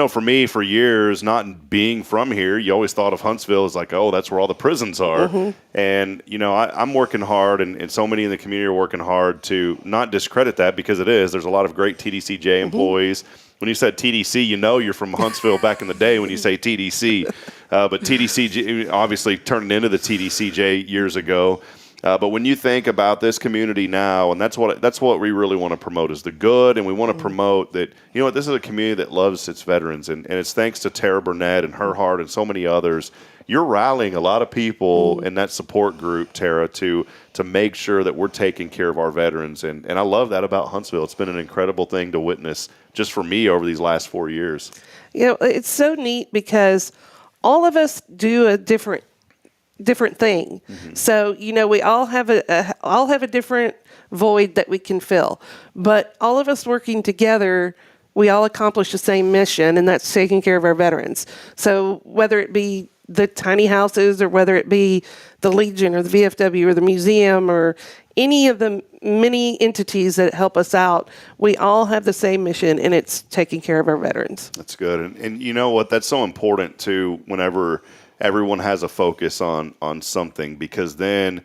for me, for years, not being from here, you always thought of Huntsville as like, oh, that's where all the prisons are. And, I'm working hard, and so many in the community are working hard to not discredit that, because it is. There's a lot of great TDCJ employees. When you said TDC, you're from Huntsville back in the day when you say TDC. But TDC obviously turned into the TDCJ years ago. But when you think about this community now, and that's what we really want to promote is the good, and we want to promote that, this is a community that loves its veterans, and it's thanks to Tara Burnett and her heart and so many others. You're rallying a lot of people in that support group, Tara, to make sure that we're taking care of our veterans, and I love that about Huntsville. It's been an incredible thing to witness just for me over these last 4 years. It's so neat because all of us do a different thing. So, we all have a different void that we can fill. But all of us working together, we all accomplish the same mission, and that's taking care of our veterans. So whether it be the tiny houses, or whether it be the Legion or the VFW or the museum or any of the many entities that help us out, we all have the same mission, and it's taking care of our veterans. That's good. And you know what? That's so important too, whenever everyone has a focus on something, because then,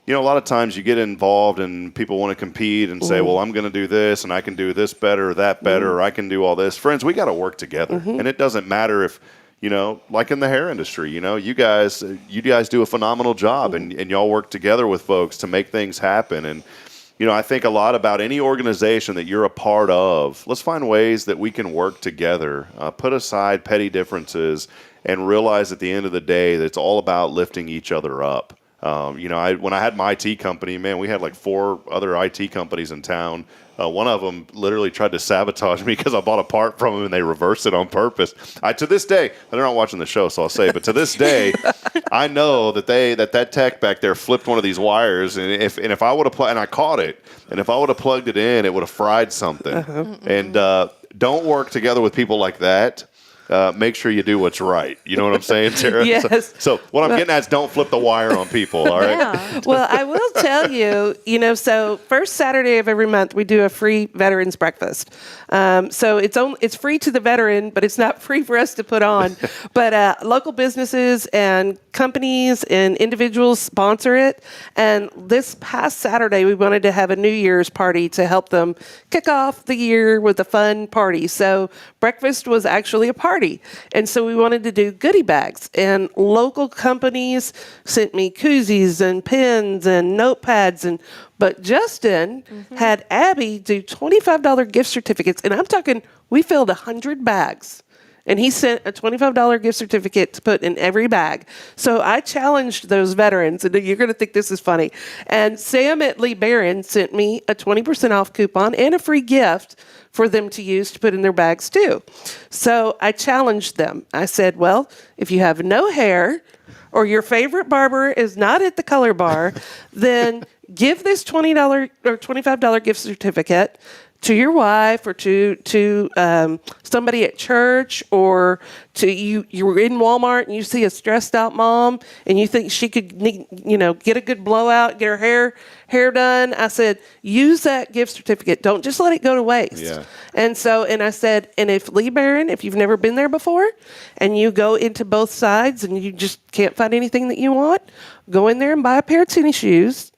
a lot of times you get involved and people want to compete and say, well, I'm going to do this and I can do this better or that better, or I can do all this. Friends, we got to work together. And it doesn't matter if, like in the hair industry, you guys do a phenomenal job, and y'all work together with folks to make things happen. And, I think a lot about any organization that you're a part of. Let's find ways that we can work together, put aside petty differences, and realize at the end of the day that it's all about lifting each other up. When I had my IT company, man, we had like 4 other IT companies in town. One of them literally tried to sabotage me because I bought a part from them and they reversed it on purpose. To this day, they're not watching the show, so I'll say, but to this day, I know that tech back there flipped one of these wires, and if I would have and I caught it, and if I would have plugged it in, it would have fried something. And don't work together with people like that. Make sure you do what's right. You know what I'm saying, Tara? Yes. So what I'm getting at is don't flip the wire on people, all right? Yeah. Well, I will tell you, so first Saturday of every month, we do a free veterans breakfast. So it's free to the veteran, but it's not free for us to put on. But local businesses and companies and individuals sponsor it. And this past Saturday, we wanted to have a New Year's party to help them kick off the year with a fun party. So breakfast was actually a party. And so we wanted to do goodie bags, and local companies sent me koozies and pens and notepads, but Justin had Abby do $25 gift certificates, and I'm talking, we filled 100 bags. And he sent a $25 gift certificate to put in every bag. So I challenged those veterans, and you're going to think this is funny. And Sam at Lee Barron sent me a 20% off coupon and a free gift for them to use to put in their bags too. So I challenged them. I said, well, if you have no hair or your favorite barber is not at the color bar, then give this $20 or $25 gift certificate to your wife, or to somebody at church, or to you're in Walmart and you see a stressed out mom and you think she could get a good blowout, get her hair done. I said, use that gift certificate. Don't just let it go to waste. Yeah. And I said, and if Lee Barron, if you've never been there before and you go into both sides and you just can't find anything that you want, go in there and buy a pair of tennis shoes.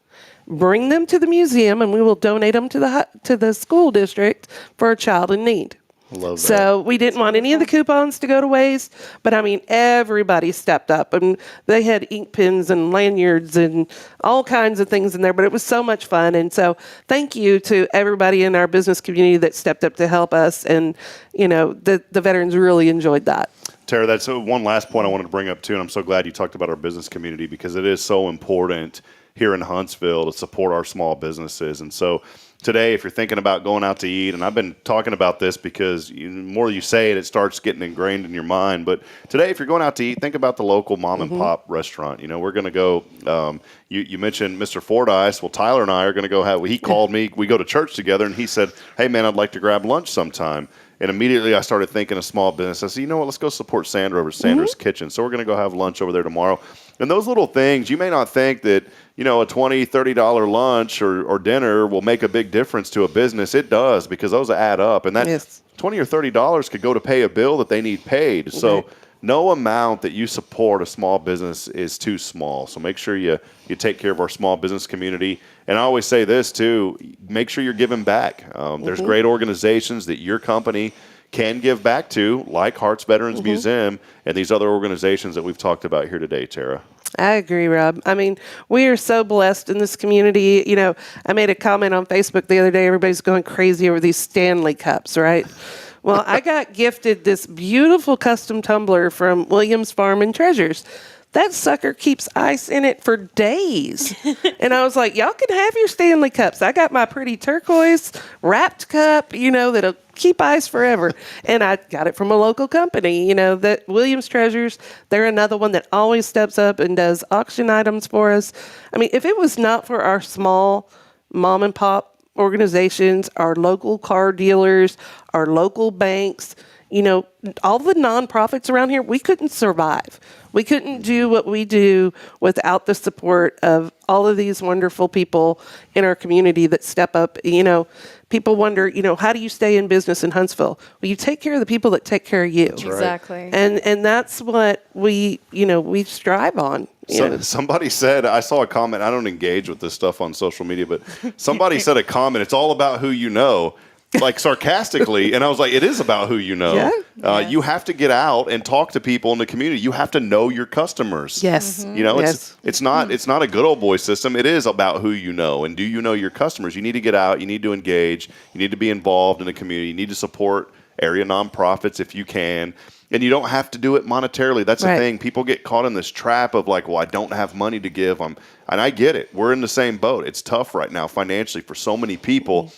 Bring them to the museum, and we will donate them to the school district for a child in need. Love that. So we didn't want any of the coupons to go to waste, but everybody stepped up, and they had ink pens and lanyards and all kinds of things in there, but it was so much fun. And so thank you to everybody in our business community that stepped up to help us, and the veterans really enjoyed that. Tara, that's one last point I wanted to bring up too, and I'm so glad you talked about our business community, because it is so important here in Huntsville to support our small businesses. And so today, if you're thinking about going out to eat, and I've been talking about this because the more you say it, it starts getting ingrained in your mind. But today, if you're going out to eat, think about the local mom and pop restaurant. We're going to go, you mentioned Mr. Fordyce. Well, Tyler and I are going to go he called me, we go to church together, and he said, hey man, I'd like to grab lunch sometime. And immediately I started thinking of small business. I said, you know what, let's go support Sandra over at Sandra's Kitchen. So we're going to go have lunch over there tomorrow. And those little things, you may not think that, a $20, $30 lunch or dinner will make a big difference to a business. It does, because those add up. And that $20 or $30 could go to pay a bill that they need paid. So no amount that you support a small business is too small. So make sure you take care of our small business community. And I always say this, too, make sure you're giving back. There's great organizations that your company can give back to, like Hearts Veterans Museum and these other organizations that we've talked about here today, Tara. I agree, Rob. I mean, we are so blessed in this community. I made a comment on Facebook the other day. Everybody's going crazy over these Stanley Cups, right? Well, I got gifted this beautiful custom tumbler from Williams Farm and Treasures. That sucker keeps ice in it for days. And I was like, y'all can have your Stanley Cups. I got my pretty turquoise wrapped cup, that'll keep ice forever. And I got it from a local company, that Williams Treasures. They're another one that always steps up and does auction items for us. I mean, if it was not for our small mom and pop organizations, our local car dealers, our local banks, all the nonprofits around here, we couldn't survive. We couldn't do what we do without the support of all of these wonderful people in our community that step up. People wonder, how do you stay in business in Huntsville? Well, you take care of the people that take care of you. That's right. Exactly. And that's what we strive on. Somebody said, I saw a comment, I don't engage with this stuff on social media, but somebody said a comment, it's all about who you know. Like sarcastically, and I was like, it is about who you know. Yeah. You have to get out and talk to people in the community. You have to know your customers. Yes. It's not a good old boy system. It is about who you know, and do you know your customers? You need to get out. You need to engage. You need to be involved in the community. You need to support area nonprofits if you can. And you don't have to do it monetarily. That's the thing. People get caught in this trap of like, well, I don't have money to give. And I get it. We're in the same boat. It's tough right now financially for so many people.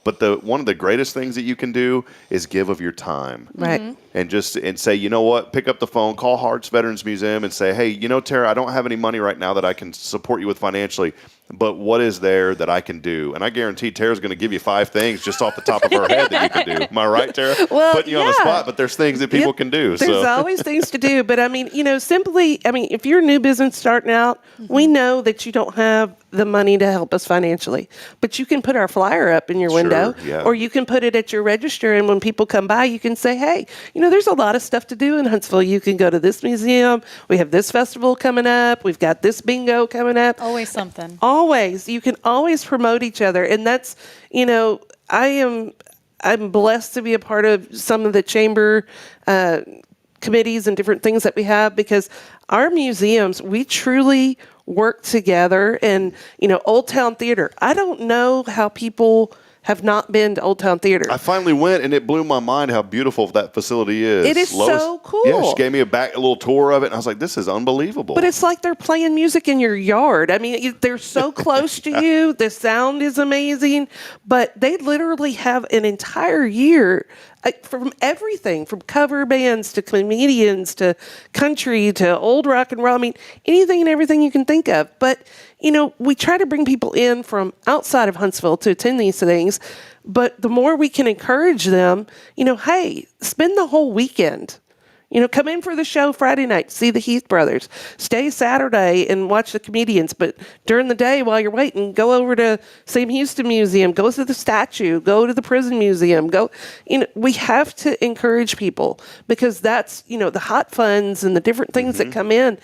But one of the greatest things that you can do is give of your time. Right. And say, you know what, pick up the phone, call Hearts Veterans Museum and say, hey, Tara, I don't have any money right now that I can support you with financially, but what is there that I can do? And I guarantee Tara's going to give you 5 things just off the top of her head that you can do. Am I right, Tara? Well, putting you on the spot, but there's things that people can do. There's always things to do. But I mean, if you're a new business starting out, we know that you don't have the money to help us financially, but you can put our flyer up in your window, or you can put it at your register. And when people come by, you can say, hey, there's a lot of stuff to do in Huntsville. You can go to this museum. We have this festival coming up. We've got this bingo coming up. Always something. Always. You can always promote each other. And that's, I'm blessed to be a part of some of the chamber committees and different things that we have, because our museums, we truly work together. And, Old Town Theater, I don't know how people have not been to Old Town Theater. I finally went, and it blew my mind how beautiful that facility is. It is so cool. Yeah, she gave me a little tour of it, and I was like, this is unbelievable. But it's like they're playing music in your yard. I mean, they're so close to you. The sound is amazing. But they literally have an entire year from everything, from cover bands to comedians to country to old rock and roll. I mean, anything and everything you can think of. But, we try to bring people in from outside of Huntsville to attend these things. But the more we can encourage them, hey, spend the whole weekend. Come in for the show Friday night, see the Heath brothers. Stay Saturday and watch the comedians. But during the day, while you're waiting, go over to Sam Houston Museum, go to the statue, go to the prison museum. We have to encourage people, because that's, the hot funds and the different things that come in.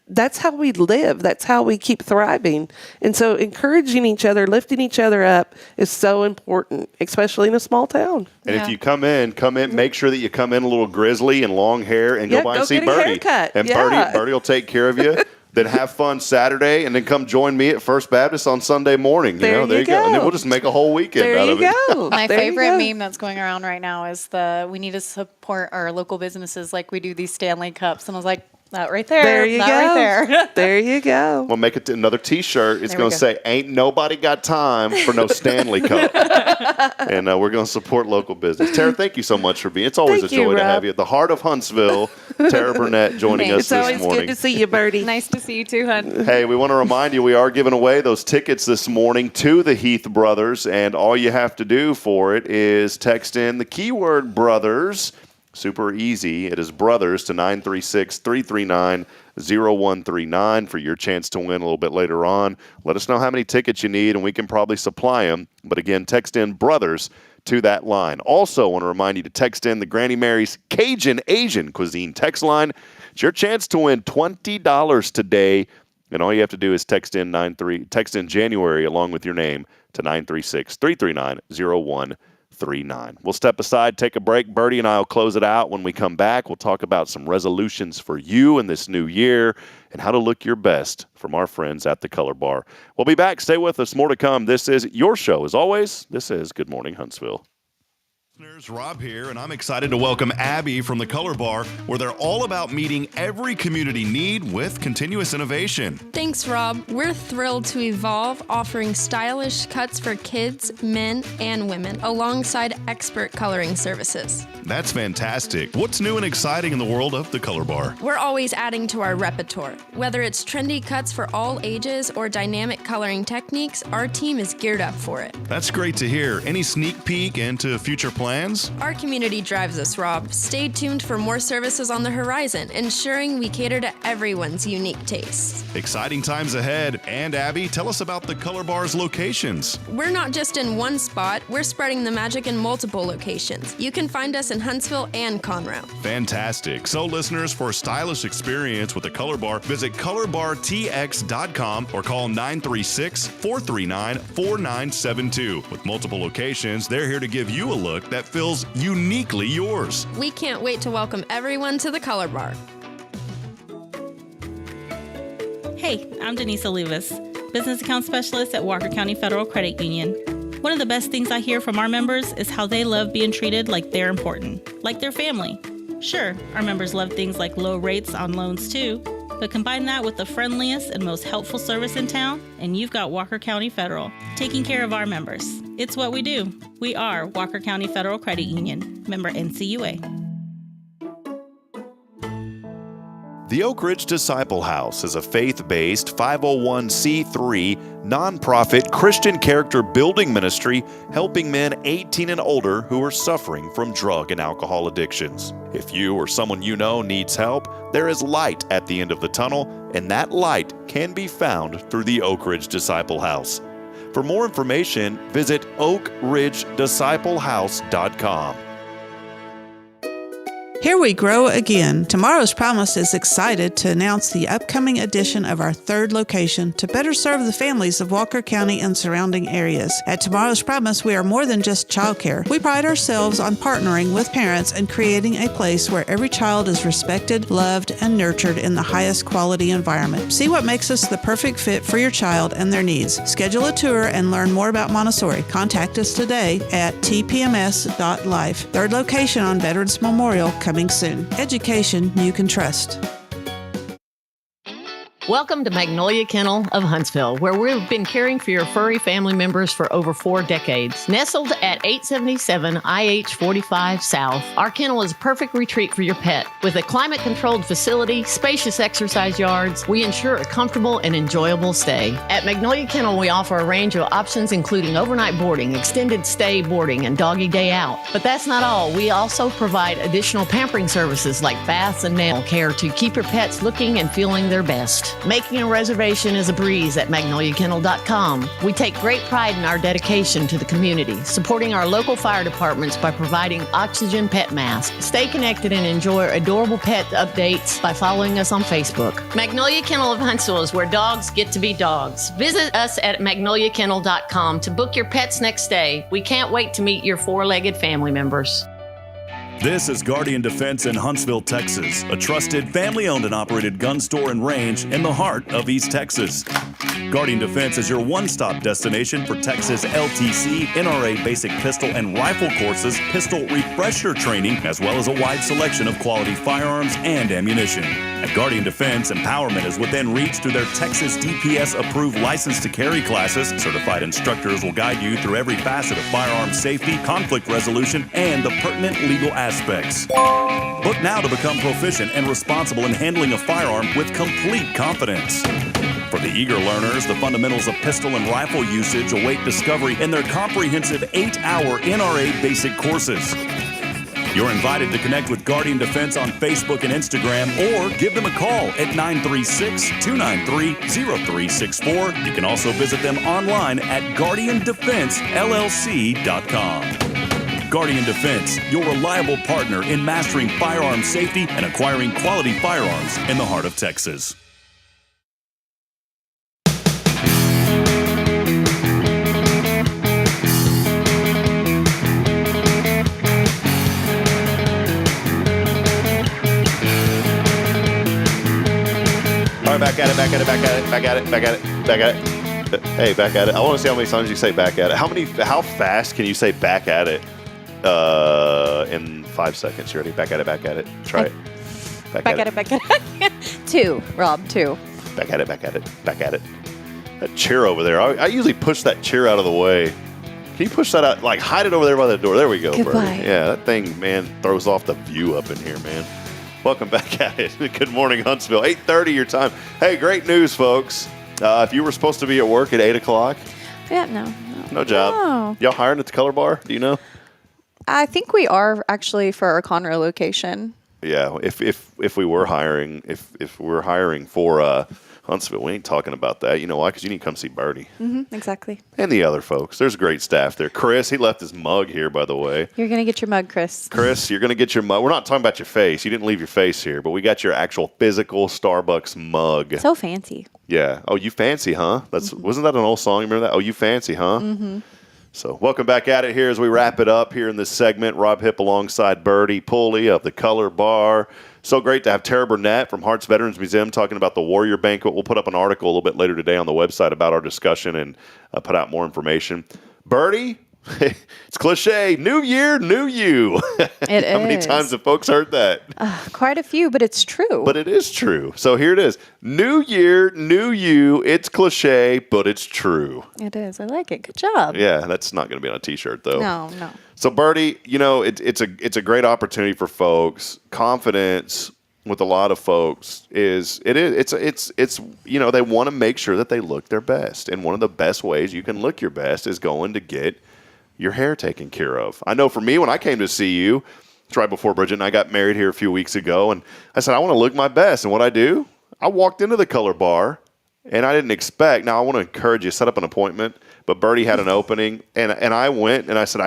That's how we live. That's how we keep thriving. And so encouraging each other, lifting each other up is so important, especially in a small town. And if you come in, make sure that you come in a little grizzly and long hair and go by and see Birdy. And Birdy will take care of you. Then have fun Saturday, and then come join me at First Baptist on Sunday morning. There you go. And then we'll just make a whole weekend out of it. My favorite meme that's going around right now is we need to support our local businesses like we do these Stanley Cups. And I was like, that right there. There you go. Right there. There you go. We'll make it another T-shirt. It's going to say, ain't nobody got time for no Stanley Cup. And we're going to support local business. Tara, thank you so much for being. It's always a joy to have you at the heart of Huntsville. Tara Burnett joining us this morning. It's always good to see you, Birdy. Nice to see you too, hon. Hey, we want to remind you we are giving away those tickets this morning to the Heath brothers. And all you have to do for it is text in the keyword brothers Super easy. It is brothers to 936-339-0139 for your chance to win a little bit later on. Let us know how many tickets you need, and we can probably supply them. But again, text in brothers to that line. Also, want to remind you to text in the Granny Mary's Cajun Asian Cuisine text line. It's your chance to win $20 today, and all you have to do is text in January along with your name to 936-339-0139. We'll step aside, take a break. Birdy and I will close it out. When we come back, we'll talk about some resolutions for you in this new year and how to look your best from our friends at the Color Bar. We'll be back. Stay with us. More to come. This is your show. As always, this is Good Morning Huntsville. Listeners, Rob here, and I'm excited to welcome Abby from the Color Bar, where they're all about meeting every community need with continuous innovation. Thanks, Rob. We're thrilled to evolve, offering stylish cuts for kids, men, and women, alongside expert coloring services. That's fantastic. What's new and exciting in the world of the Color Bar? We're always adding to our repertoire. Whether it's trendy cuts for all ages or dynamic coloring techniques, our team is geared up for it. That's great to hear. Any sneak peek into future plans? Our community drives us, Rob. Stay tuned for more services on the horizon, ensuring we cater to everyone's unique tastes. Exciting times ahead. And Abby, tell us about the Color Bar's locations. We're not just in one spot, we're spreading the magic in multiple locations. You can find us in Huntsville and Conroe. Fantastic. So listeners, for a stylish experience with the Color Bar, visit colorbartx.com or call 936-439-4972. With multiple locations, they're here to give you a look that feels uniquely yours. We can't wait to welcome everyone to the Color Bar. Hey, I'm Denise Olivas, Business Account Specialist at Walker County Federal Credit Union. One of the best things I hear from our members is how they love being treated like they're important, like their family. Sure, our members love things like low rates on loans too, but combine that with the friendliest and most helpful service in town, and you've got Walker County Federal, taking care of our members. It's what we do. We are Walker County Federal Credit Union, member NCUA. The Oak Ridge Disciple House is a faith-based 501c3 nonprofit Christian character building ministry helping men 18 and older who are suffering from drug and alcohol addictions. If you or someone you know needs help, there is light at the end of the tunnel, and that light can be found through the Oak Ridge Disciple House. For more information, visit oakridgedisciplehouse.com. Here we grow again. Tomorrow's Promise is excited to announce the upcoming addition of our third location to better serve the families of Walker County and surrounding areas. At Tomorrow's Promise, we are more than just childcare. We pride ourselves on partnering with parents and creating a place where every child is respected, loved, and nurtured in the highest quality environment. See what makes us the perfect fit for your child and their needs. Schedule a tour and learn more about Montessori. Contact us today at tpms.life. Third location on Veterans Memorial coming soon. Education you can trust. Welcome to Magnolia Kennel of Huntsville, where we've been caring for your furry family members for over 4 decades. Nestled at 877 IH 45 South, our kennel is a perfect retreat for your pet. With a climate-controlled facility, spacious exercise yards, we ensure a comfortable and enjoyable stay. At Magnolia Kennel, we offer a range of options including overnight boarding, extended stay boarding, and doggy day out. But that's not all. We also provide additional pampering services like baths and nail care to keep your pets looking and feeling their best. Making a reservation is a breeze at magnoliakennel.com. We take great pride in our dedication to the community, supporting our local fire departments by providing oxygen pet masks. Stay connected and enjoy adorable pet updates by following us on Facebook. Magnolia Kennel of Huntsville is where dogs get to be dogs. Visit us at magnoliakennel.com to book your pet's next stay. We can't wait to meet your 4-legged family members. This is Guardian Defense in Huntsville, Texas, a trusted family-owned and operated gun store and range in the heart of East Texas. Guardian Defense is your one-stop destination for Texas LTC, NRA basic pistol and rifle courses, pistol refresher training, as well as a wide selection of quality firearms and ammunition. At Guardian Defense, empowerment is within reach through their Texas DPS-approved license to carry classes. Certified instructors will guide you through every facet of firearm safety, conflict resolution, and the pertinent legal aspects. Book now to become proficient and responsible in handling a firearm with complete confidence. For the eager learners, the fundamentals of pistol and rifle usage await discovery in their comprehensive 8-hour NRA basic courses. You're invited to connect with Guardian Defense on Facebook and Instagram or give them a call at 936-293-0364. You can also visit them online at guardiandefensellc.com. Guardian Defense, your reliable partner in mastering firearm safety and acquiring quality firearms in the heart of Texas. All right, back at it. Hey, back at it. I want to see how many times you say back at it. How fast can you say back at it in 5 seconds? You ready? Back at it. Try it. Back at it. 2, Rob, 2. Back at it. That chair over there. I usually push that chair out of the way. Can you push that out? Like, hide it over there by the door. There we go, Goodbye. Birdy. Yeah, that thing, man, throws off the view up in here, man. Welcome back at it. Good morning, Huntsville. 8:30 your time. Hey, great news, folks. If you were supposed to be at work at 8 o'clock. Yeah, no job. No. Y'all hiring at the Color Bar? Do you know? I think we are actually for our Conroe location. Yeah, if we were hiring, if we're hiring for Huntsville, we ain't talking about that. You know why? Because you need to come see Birdy. Mm-hmm, exactly. And the other folks. There's great staff there. Chris, he left his mug here, by the way. You're going to get your mug, Chris. Chris, you're going to get your mug. We're not talking about your face. You didn't leave your face here, but we got your actual physical Starbucks mug. So fancy. Yeah. Oh, you fancy, huh? Wasn't that an old song? You remember that? Oh, you fancy, huh? Mm-hmm. So welcome back at it here as we wrap it up here in this segment. Rob Hipp alongside Birdy, Pulley of the Color Bar. So great to have Tara Burnett from Hart's Veterans Museum talking about the Warrior Banquet. We'll put up an article a little bit later today on the website about our discussion and put out more information. Birdy, it's cliche. New year, new you. It How many times have folks heard that? Quite a few, but it's true. But it is true. So here it is. New year, new you. It's cliche, but it's true. It is. I like it. Good job. Yeah, that's not going to be on a T-shirt, though. No. So, Birdy, it's a great opportunity for folks. Confidence with a lot of folks it's they want to make sure that they look their best, and one of the best ways you can look your best is going to get your hair taken care of. I know for me, when I came to see you, it's right before Bridget and I got married here a few weeks ago, and I said I want to look my best, and what I do, I walked into the Color Bar, and I didn't expect. Now I want to encourage you, set up an appointment, but Birdy had an opening, and I went and I said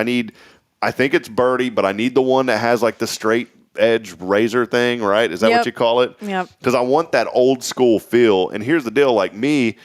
I think it's Birdy, but I need the one that has like the straight edge razor thing, right? Is that what you call it? Yep. Because I want that old school feel. And here's the deal, like me,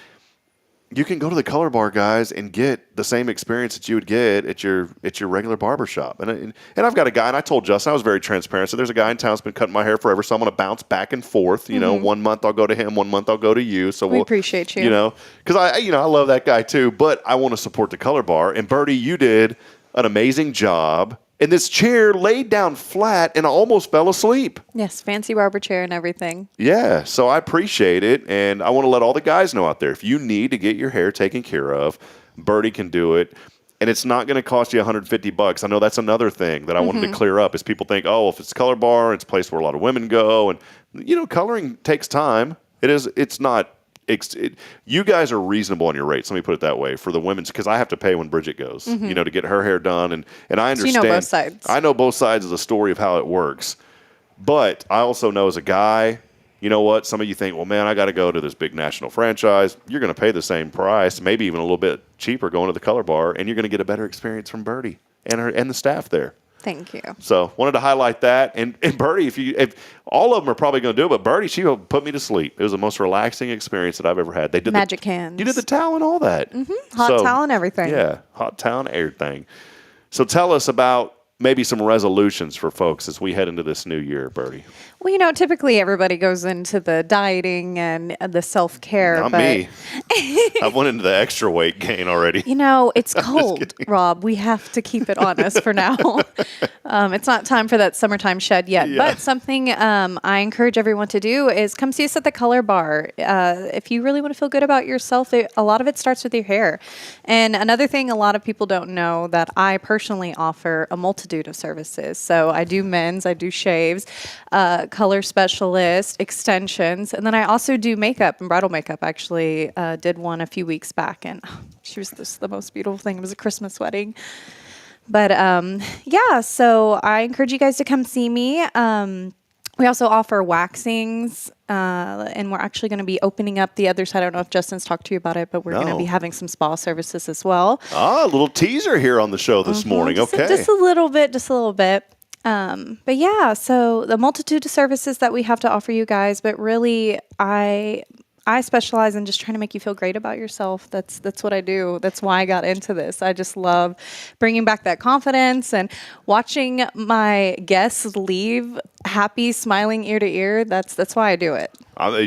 you can go to the Color Bar, guys, and get the same experience that you would get at your regular barbershop. And I've got a guy, and I told Justin, I was very transparent. So there's a guy in town that's been cutting my hair forever, so I'm going to bounce back and forth. You know, 1 month I'll go to him, 1 month I'll go to you. So we appreciate you. You know, because I love that guy too, but I want to support the Color Bar. And Birdy, you did an amazing job. And this chair laid down flat, and I almost fell asleep. Yes, fancy barber chair and everything. Yeah, so I appreciate it, and I want to let all the guys know out there, if you need to get your hair taken care of, Birdy can do it, and it's not going to cost you $150. I know that's another thing that I wanted to clear up, is people think, oh, if it's Color Bar, it's a place where a lot of women go, and, coloring takes time. It's not... you guys are reasonable on your rates. Let me put it that way for the women's, because I have to pay when Bridget goes, to get her hair done, and I understand. So you know both sides. I know both sides of the story of how it works, but I also know as a guy, you know what? Some of you think, well, man, I got to go to this big national franchise. You're going to pay the same price, maybe even a little bit cheaper, going to the Color Bar, and you're going to get a better experience from Birdy and the staff there. Thank you. So wanted to highlight that. And Birdy, if all of them are probably going to do it, but Birdy, she put me to sleep. It was the most relaxing experience that I've ever had. They did magic hands. You did the towel and all that. Hot towel and everything. Yeah, hot towel and everything. So tell us about maybe some resolutions for folks as we head into this new year, Birdy. Well, typically everybody goes into the dieting and the self-care. Not me. I went into the extra weight gain already. It's cold, Rob. We have to keep it on us for now. It's not time for that summertime shed yet. Yeah. But something I encourage everyone to do is come see us at the Color Bar. If you really want to feel good about yourself, a lot of it starts with your hair. And another thing a lot of people don't know, that I personally offer a multitude of services. So I do men's, I do shaves, color specialist, extensions, and then I also do makeup and bridal makeup. Actually, did one a few weeks back, and she was the most beautiful thing. It was a Christmas wedding. But yeah, so I encourage you guys to come see me. We also offer waxings, and we're actually going to be opening up the other side. I don't know if Justin's talked to you about it, but we're going to be having some spa services as well. Ah, a little teaser here on the show this morning. Okay. Just a little bit. But yeah, so the multitude of services that we have to offer you guys, but really I specialize in just trying to make you feel great about yourself. That's what I do. That's why I got into this. I just love bringing back that confidence and watching my guests leave happy, smiling ear to ear. That's why I do it.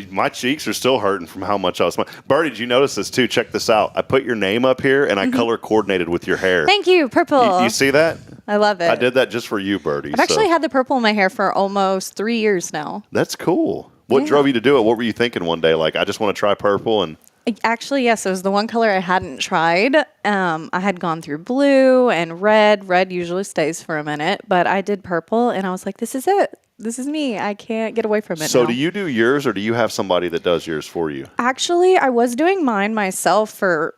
My cheeks are still hurting from how much I was smiling. Birdy, did you notice this too? Check this out. I put your name up here and I color coordinated with your hair. Thank you, purple. You see that? I love it. I did that just for you, Birdy. I've actually had the purple in my hair for almost 3 years now. That's cool. What drove you to do it? What were you thinking one day? Like, I just want to try purple and... Actually, yes, it was the one color I hadn't tried. I had gone through blue and red. Red usually stays for a minute, but I did purple, and I was like, this is it. This is me. I can't get away from it So now. do you do yours, or do you have somebody that does yours for you? Actually, I was doing mine myself for,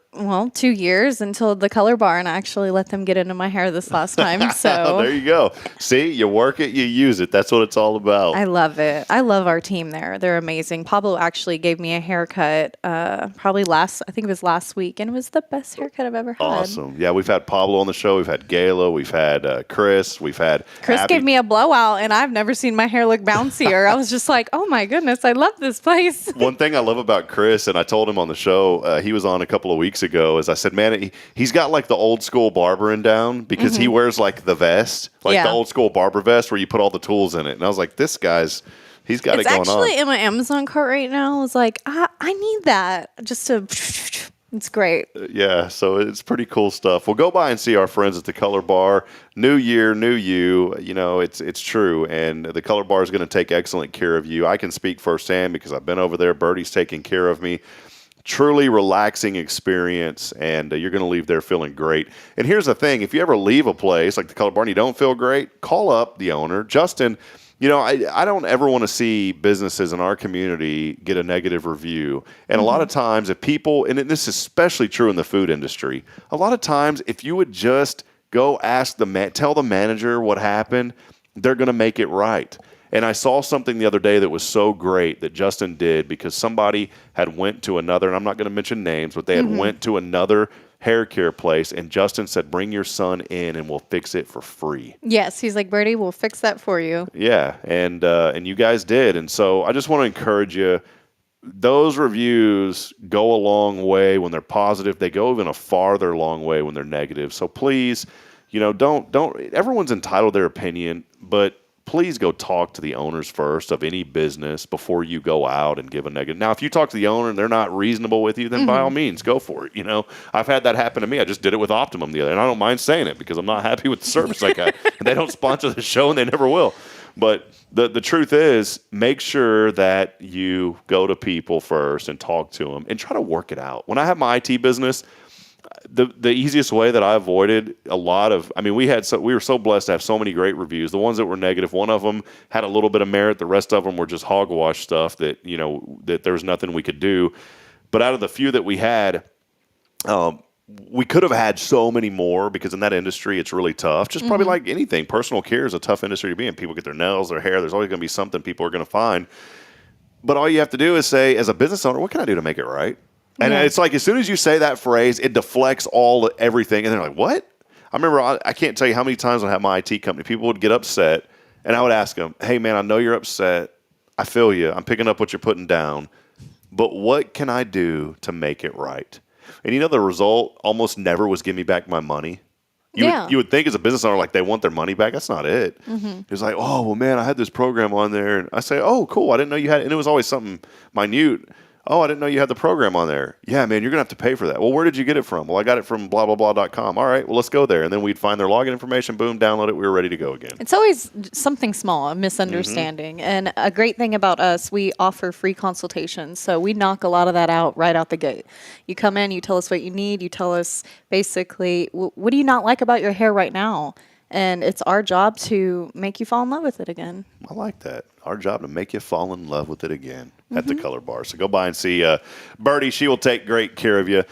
2 years until the color bar, and I actually let them get into my hair this last time. So There you go. See, you work it, you use it. That's what it's all about. I love it. I love our team there. They're amazing. Pablo actually gave me a haircut probably I think it was last week, and it was the best haircut I've ever had. Awesome. Yeah, we've had Pablo on the show. We've had Gayla. We've had Chris. We've had Chris Abby. gave me a blowout, and I've never seen my hair look bouncier. I was just like, oh my goodness, I love this place. One thing I love about Chris, and I told him on the show, he was on a couple of weeks ago, is I said, man, he's got like the old school barbering down because he wears like the vest, like the old school barber vest where you put all the tools in it. And I was like, he's got it going on. It's actually in my Amazon cart right now. I was like, I need that just to... It's great. Yeah, so it's pretty cool stuff. We'll go by and see our friends at the Color Bar. New year, new you. You know, it's true. And the Color Bar is going to take excellent care of you. I can speak firsthand because I've been over there. Birdy's taking care of me. Truly relaxing experience, and you're going to leave there feeling great. And here's the thing. If you ever leave a place like the Color Bar and you don't feel great, call up the owner. Justin, you know, I don't ever want to see businesses in our community get a negative review. And a lot of times if people, and this is especially true in the food industry, a lot of times if you would just go ask tell the manager what happened, they're going to make it right. And I saw something the other day that was so great that Justin did because somebody had went to another, and I'm not going to mention names, but they had went to another hair care place, and Justin said, bring your son in and we'll fix it for free. Yes, he's like, Birdy, we'll fix that for you. Yeah, and you guys did. And so I just want to encourage you, those reviews go a long way when they're positive. They go even a farther long way when they're negative. So please, you know, don't everyone's entitled to their opinion, but please go talk to the owners first of any business before you go out and give a negative. Now, if you talk to the owner and they're not reasonable with you, then by all means, go for it. You know, I've had that happen to me. I just did it with Optimum the other day, and I don't mind saying it because I'm not happy with the service I got. They don't sponsor the show, and they never will. But the truth is, make sure that you go to people first and talk to them and try to work it out. When I have my IT business, the easiest way that I avoided a lot of, I mean, we were so blessed to have so many great reviews. The ones that were negative, one of them had a little bit of merit. The rest of them were just hogwash stuff that, you know, that there was nothing we could do. But out of the few that we had, we could have had so many more because in that industry, it's really tough. Just probably like anything. Personal care is a tough industry to be in. People get their nails, their hair. There's always going to be something people are going to find. But all you have to do is say, as a business owner, what can I do to make it right? And it's like as soon as you say that phrase, it deflects everything. And they're like, what? I remember, I can't tell you how many times when I had my IT company, people would get upset. And I would ask them, hey, man, I know you're upset. I feel you. I'm picking up what you're putting down. But what can I do to make it right? And you know, the result almost never was give me back my money. You would think as a business owner, like they want their money back. That's not it. It's like, oh, well, man, I had this program on there. And I say, oh, cool. I didn't know you had it. And it was always something minute. Oh, I didn't know you had the program on there. Yeah, man, you're going to have to pay for that. Well, where did you get it from? Well, I got it from blah, blah, blah.com. All right, well, let's go there. And then we'd find their login information, boom, download it. We were ready to go again. It's always something small, a misunderstanding. And a great thing about us, we offer free consultations. So we knock a lot of that out right out the gate. You come in, you tell us what you need. You tell us basically, what do you not like about your hair right now? And it's our job to make you fall in love with it again. I like that. Our job to make you fall in love with it again at the Color Bar. So go by and see Birdy. She will take great care of you.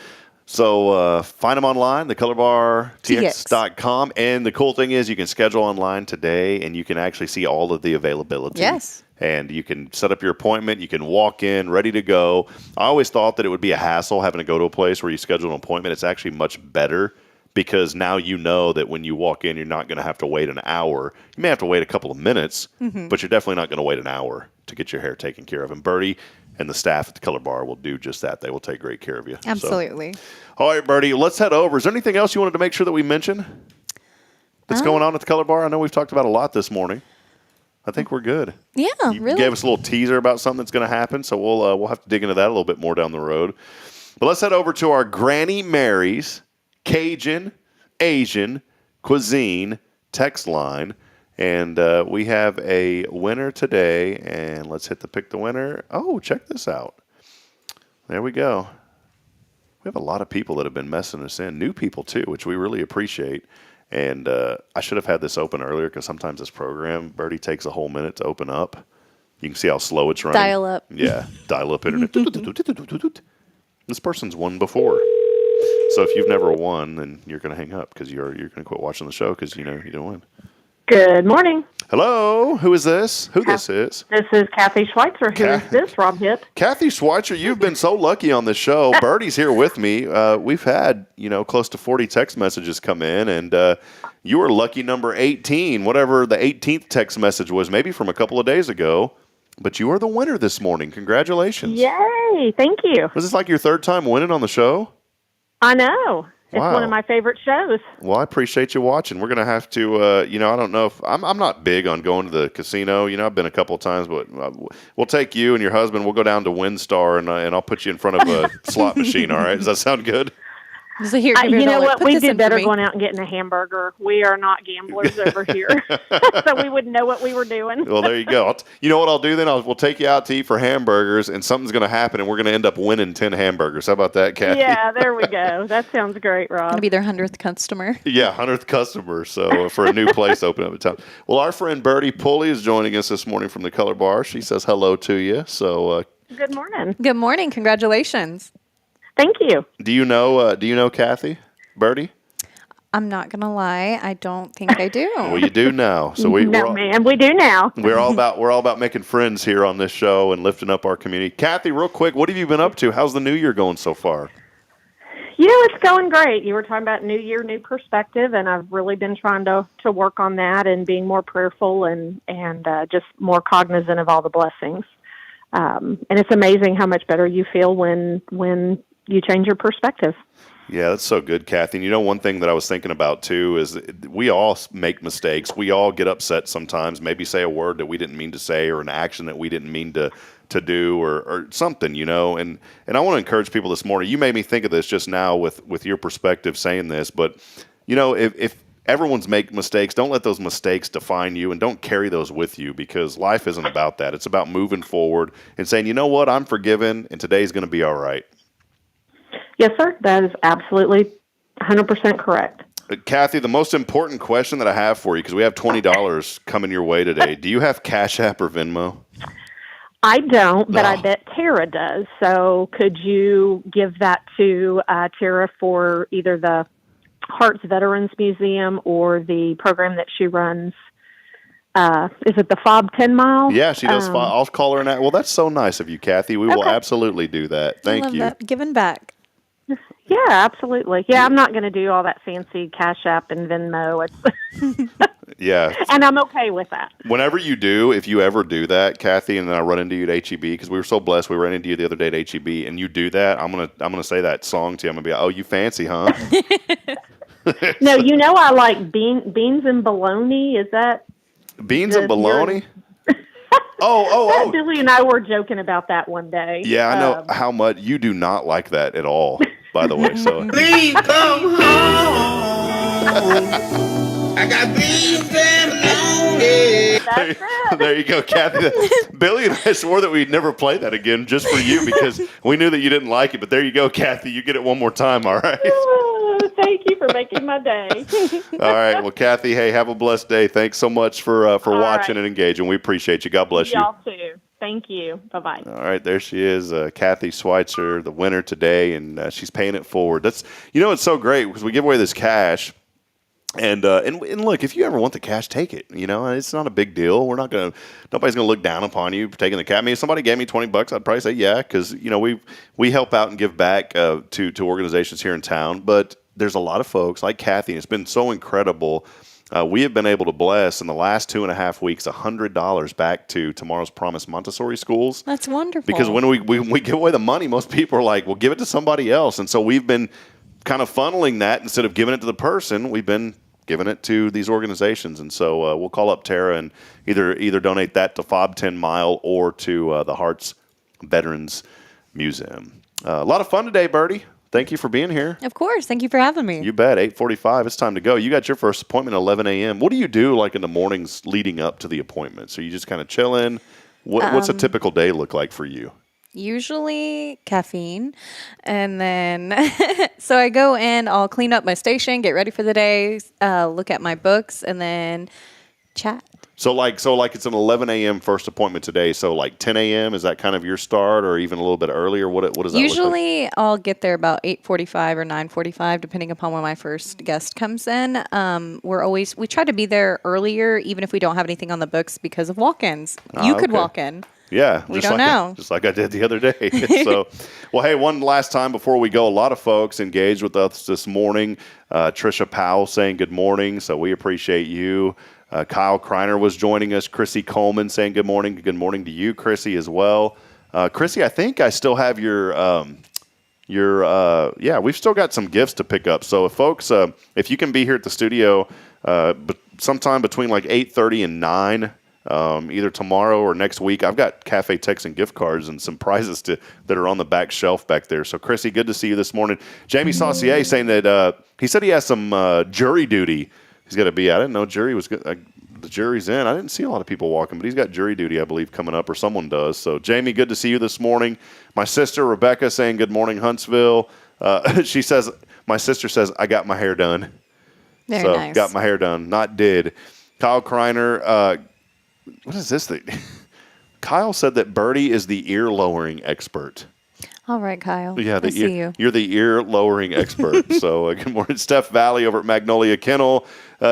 So find them online, thecolorbartx.com. And the cool thing is you can schedule online today, and you can actually see all of the availability. Yes. And you can set up your appointment. You can walk in ready to go. I always thought that it would be a hassle having to go to a place where you schedule an appointment. It's actually much better because now you know that when you walk in, you're not going to have to wait an hour. You may have to wait a couple of minutes, but you're definitely not going to wait an hour to get your hair taken care of. And Birdy and the staff at the Color Bar will do just that. They will take great care of you. Absolutely. So. All right, Birdy, let's head over. Is there anything else you wanted to make sure that we mention that's going on at the Color Bar? I know we've talked about a lot this morning. I think we're good. Yeah, you really. Gave us a little teaser about something that's going to happen, so we'll have to dig into that a little bit more down the road. But let's head over to our Granny Mary's Cajun Asian Cuisine text line, and we have a winner today. And let's hit the pick the winner. Oh, check this out. There we go. We have a lot of people that have been messing us in, new people too, which we really appreciate. And I should have had this open earlier because sometimes this program, Birdy, takes a whole minute to open up. You can see how slow it's running. Dial up. Yeah, dial up internet. This person's won before. So if you've never won, then you're going to hang up because you're going to quit watching the show because you know you didn't win. Good morning. Hello, who is this? This is? This is Kathy Schweitzer. Who is this, Rob Hipp? Kathy Schweitzer, you've been so lucky on this show. Birdy's here with me. We've had, close to 40 text messages come in, and you were lucky number 18, whatever the 18th text message was, maybe from a couple of days ago. But you are the winner this morning. Congratulations. Yay, thank you. Was this like your third time winning on the show? I know. It's Wow. one of my favorite shows. Well, I appreciate you watching. We're going to have to, I don't know if I'm not big on going to the casino. I've been a couple of times, but we'll take you and your husband. We'll go down to WinStar and I'll put you in front of a slot machine. All right. Does that sound good? So here, You know what? put We this do in for better me. going out and getting a hamburger. We are not gamblers over here. So we wouldn't know what we were doing. Well, there you go. You know what I'll do then? We'll take you out to eat for hamburgers, and something's going to happen, and we're going to end up winning 10 hamburgers. How about that, Kathy? Yeah, there we go. That sounds great, Rob. Gonna be their 100th customer. Yeah, 100th customer. So for a new place opening up in town. Well, our friend Birdy Pulley is joining us this morning from the Color Bar. She says hello to you. So Good morning. Good morning. Congratulations. Thank you. do you know Kathy? Birdy? I'm not gonna lie. I don't think I do. Well, you do now. So we do now. We're all about making friends here on this show and lifting up our community. Kathy, real quick, what have you been up to? How's the new year going so far? It's going great. You were talking about New Year, new perspective, and I've really been trying to work on that and being more prayerful and just more cognizant of all the blessings. And it's amazing how much better you feel when you change your perspective. Yeah, that's so good, Kathy. And one thing that I was thinking about, too, is we all make mistakes. We all get upset sometimes, maybe say a word that we didn't mean to say or an action that we didn't mean to do or something, And I want to encourage people this morning. You made me think of this just now with your perspective saying this. But, if everyone's make mistakes, don't let those mistakes define you and don't carry those with you because life isn't about that. It's about moving forward and saying, you know what, I'm forgiven and today's going to be all right. Yes, sir. That is absolutely 100% correct. Kathy, the most important question that I have for you, because we have $20 coming your way today. Do you have Cash App or Venmo? I don't, but I bet Tara does. So could you give that to Tara for either the Hearts Veterans Museum or the program that she runs? Is it the FOB 10 Mile? Yeah, she does. I'll call her and well, that's so nice of you, Kathy. We will absolutely do that. Thank I love you. That. Giving back. Yeah, absolutely. Yeah, I'm not going to do all that fancy Cash App and Venmo. Yeah. And I'm okay with that. Whenever you do, if you ever do that, Kathy, and then I run into you at HEB, because we were so blessed, we ran into you the other day at HEB, and you do that, I'm gonna say that song to you. I'm gonna be like, oh, you fancy, huh? No, I like beans and bologna. Is that beans and bologna? Oh. Billy and I were joking about that one day. Yeah, I know how much you do not like that at all, by the way. So Please come home. I got beans and bologna. There you go, Kathy. Billy and I swore that we'd never play that again just for you because we knew that you didn't like it. But there you go, Kathy. You get it one more time, all right? Thank you for making my day. All right. Well, Kathy, hey, have a blessed day. Thanks so much for watching and engaging. We appreciate you. God bless you. Y'all too. Thank you. Bye-bye. All right, there she is, Kathy Schweitzer, the winner today, and she's paying it forward. That's, it's so great because we give away this cash. And look, if you ever want the cash, take it. It's not a big deal. Nobody's gonna look down upon you for taking the cash. I mean, if somebody gave me $20, I'd probably say yeah, because we help out and give back to organizations here in town. But there's a lot of folks like Kathy, and it's been so incredible. We have been able to bless in the last 2.5 weeks $100 back to Tomorrow's Promise Montessori schools. That's wonderful. Because when we give away the money, most people are like, well, give it to somebody else. And so we've been kind of funneling that instead of giving it to the person. We've been giving it to these organizations. And so we'll call up Tara and either donate that to FOB 10 Mile or to the Hearts Veterans Museum. A lot of fun today, Birdy. Thank you for being here. Of course. Thank you for having me. You bet. 8:45. It's time to go. You got your first appointment at 11 a.m. What do you do like in the mornings leading up to the appointment? So you just kind of chilling? What's a typical day look like for you? Usually caffeine. And then, so I go in, I'll clean up my station, get ready for the day, look at my books, and then chat. So like it's an 11 a.m. first appointment today. So like 10 a.m. is that kind of your start, or even a little bit earlier? What does that Usually look like? I'll get there about 8:45 or 9:45, depending upon when my first guest comes in. We try to be there earlier, even if we don't have anything on the books because of walk-ins. You could walk in. Yeah. We don't know. Just like I did the other day. So, well, hey, one last time before we go, a lot of folks engaged with us this morning. Trisha Powell saying good morning. So we appreciate you. Kyle Kreiner was joining us. Chrissy Coleman saying good morning. Good morning to you, Chrissy, as well. Chrissy, I think I still have we've still got some gifts to pick up. So if folks, if you can be here at the studio sometime between like 8:30 and 9, either tomorrow or next week, I've got Cafe Texan gift cards and some prizes that are on the back shelf back there. So Chrissy, good to see you this morning. Jamie Saucier saying that he said he has some jury duty he's got to be at. I didn't know jury was good. The jury's in. I didn't see a lot of people walking, but he's got jury duty, I believe, coming up, or someone does. So, Jamie, good to see you this morning. My sister, Rebecca, saying good morning, Huntsville. She says, my sister says, I got my hair done. Very nice. Got my hair done. Not did. Kyle Kreiner, what is this thing? Kyle said that Birdy is the ear-lowering expert. All right, Kyle. Yeah, I see you. You're the ear-lowering expert. So good morning. Steph Valley over at Magnolia Kennel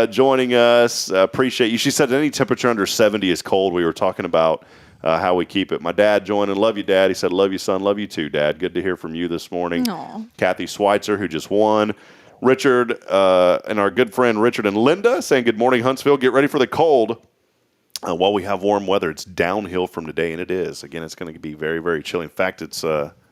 joining us. Appreciate you. She said any temperature under 70 is cold. We were talking about how we keep it. My dad joining. Love you, Dad. He said, love you, son. Love you too, Dad. Good to hear from you this morning. Aww. Kathy Schweitzer, who just won. Richard and our good friend Richard and Linda saying good morning, Huntsville. Get ready for the cold. While we have warm weather, it's downhill from today, and it is. Again, it's going to be very, very chilly. In fact, it's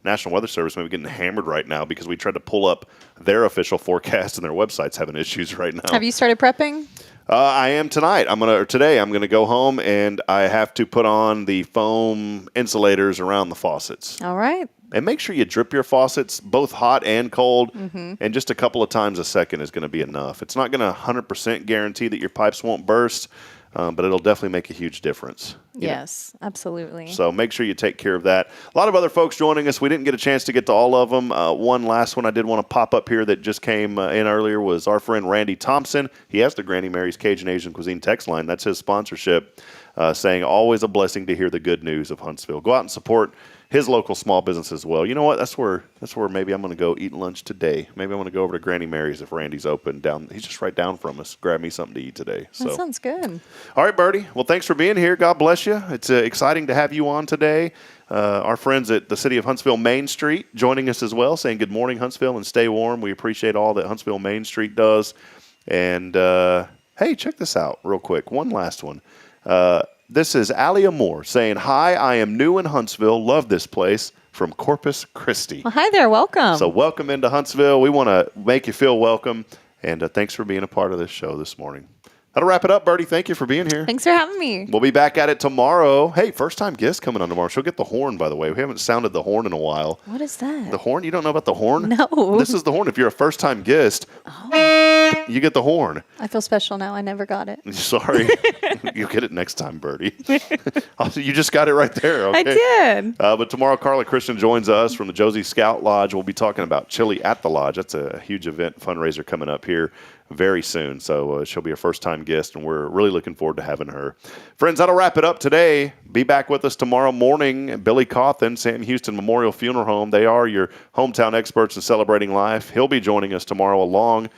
National Weather Service may be getting hammered right now because we tried to pull up their official forecast and their website's having issues right now. Have you started prepping? I am tonight. Today I'm going to go home and I have to put on the foam insulators around the faucets. All right. And make sure you drip your faucets, both hot and cold, Mm-hmm. and just a couple of times a second is going to be enough. It's not going to 100% guarantee that your pipes won't burst, but it'll definitely make a huge difference. Yes, absolutely. So make sure you take care of that. A lot of other folks joining us. We didn't get a chance to get to all of them. One last one I did want to pop up here that just came in earlier was our friend Randy Thompson. He has the Granny Mary's Cajun Asian Cuisine text line. That's his sponsorship, saying always a blessing to hear the good news of Huntsville. Go out and support his local small business as well. You know what? That's where maybe I'm going to go eat lunch today. Maybe I'm going to go over to Granny Mary's if Randy's open. He's just right down from us. Grab me something to eat today. That sounds good. All right, Birdy. Well, thanks for being here. God bless you. It's exciting to have you on today. Our friends at the City of Huntsville Main Street joining us as well, saying good morning, Huntsville, and stay warm. We appreciate all that Huntsville Main Street does. And, hey, check this out real quick. One last one. This is Alia Moore saying, hi, I am new in Huntsville. Love this place, from Corpus Christi. Well, hi there. Welcome. So welcome into Huntsville. We want to make you feel welcome. And thanks for being a part of this show this morning. That'll wrap it up, Birdy. Thank you for being here. Thanks for having me. We'll be back at it tomorrow. Hey, first-time guest coming on tomorrow. She'll get the horn, by the way. We haven't sounded the horn in a while. What is that? The horn? You don't know about the horn? No. This is the horn if you're a first-time guest. Oh. You get the horn. I feel special now. I never got it. Sorry. You'll get it next time, Birdy. You just got it right there. Okay? I did. But tomorrow, Carla Christian joins us from the Josie Scout Lodge. We'll be talking about Chili at the Lodge. That's a huge event, fundraiser coming up here very soon. So she'll be a first-time guest, and we're really looking forward to having her. Friends, that'll wrap it up today. Be back with us tomorrow morning. Billy Cawthon, Sam Houston Memorial Funeral Home. They are your hometown experts in celebrating life. He'll be joining us tomorrow along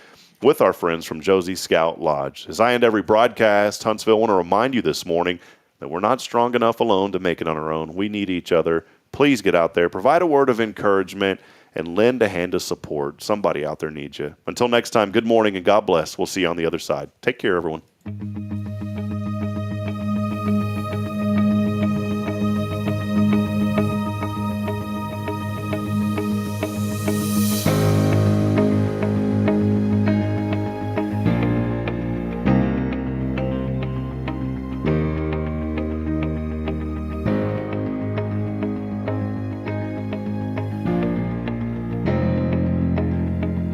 with our friends from Josie Scout Lodge. As I end every broadcast, Huntsville, I want to remind you this morning that we're not strong enough alone to make it on our own. We need each other. Please get out there, provide a word of encouragement, and lend a hand of support. Somebody out there needs you. Until next time, good morning and God bless. We'll see you on the other side. Take care, everyone.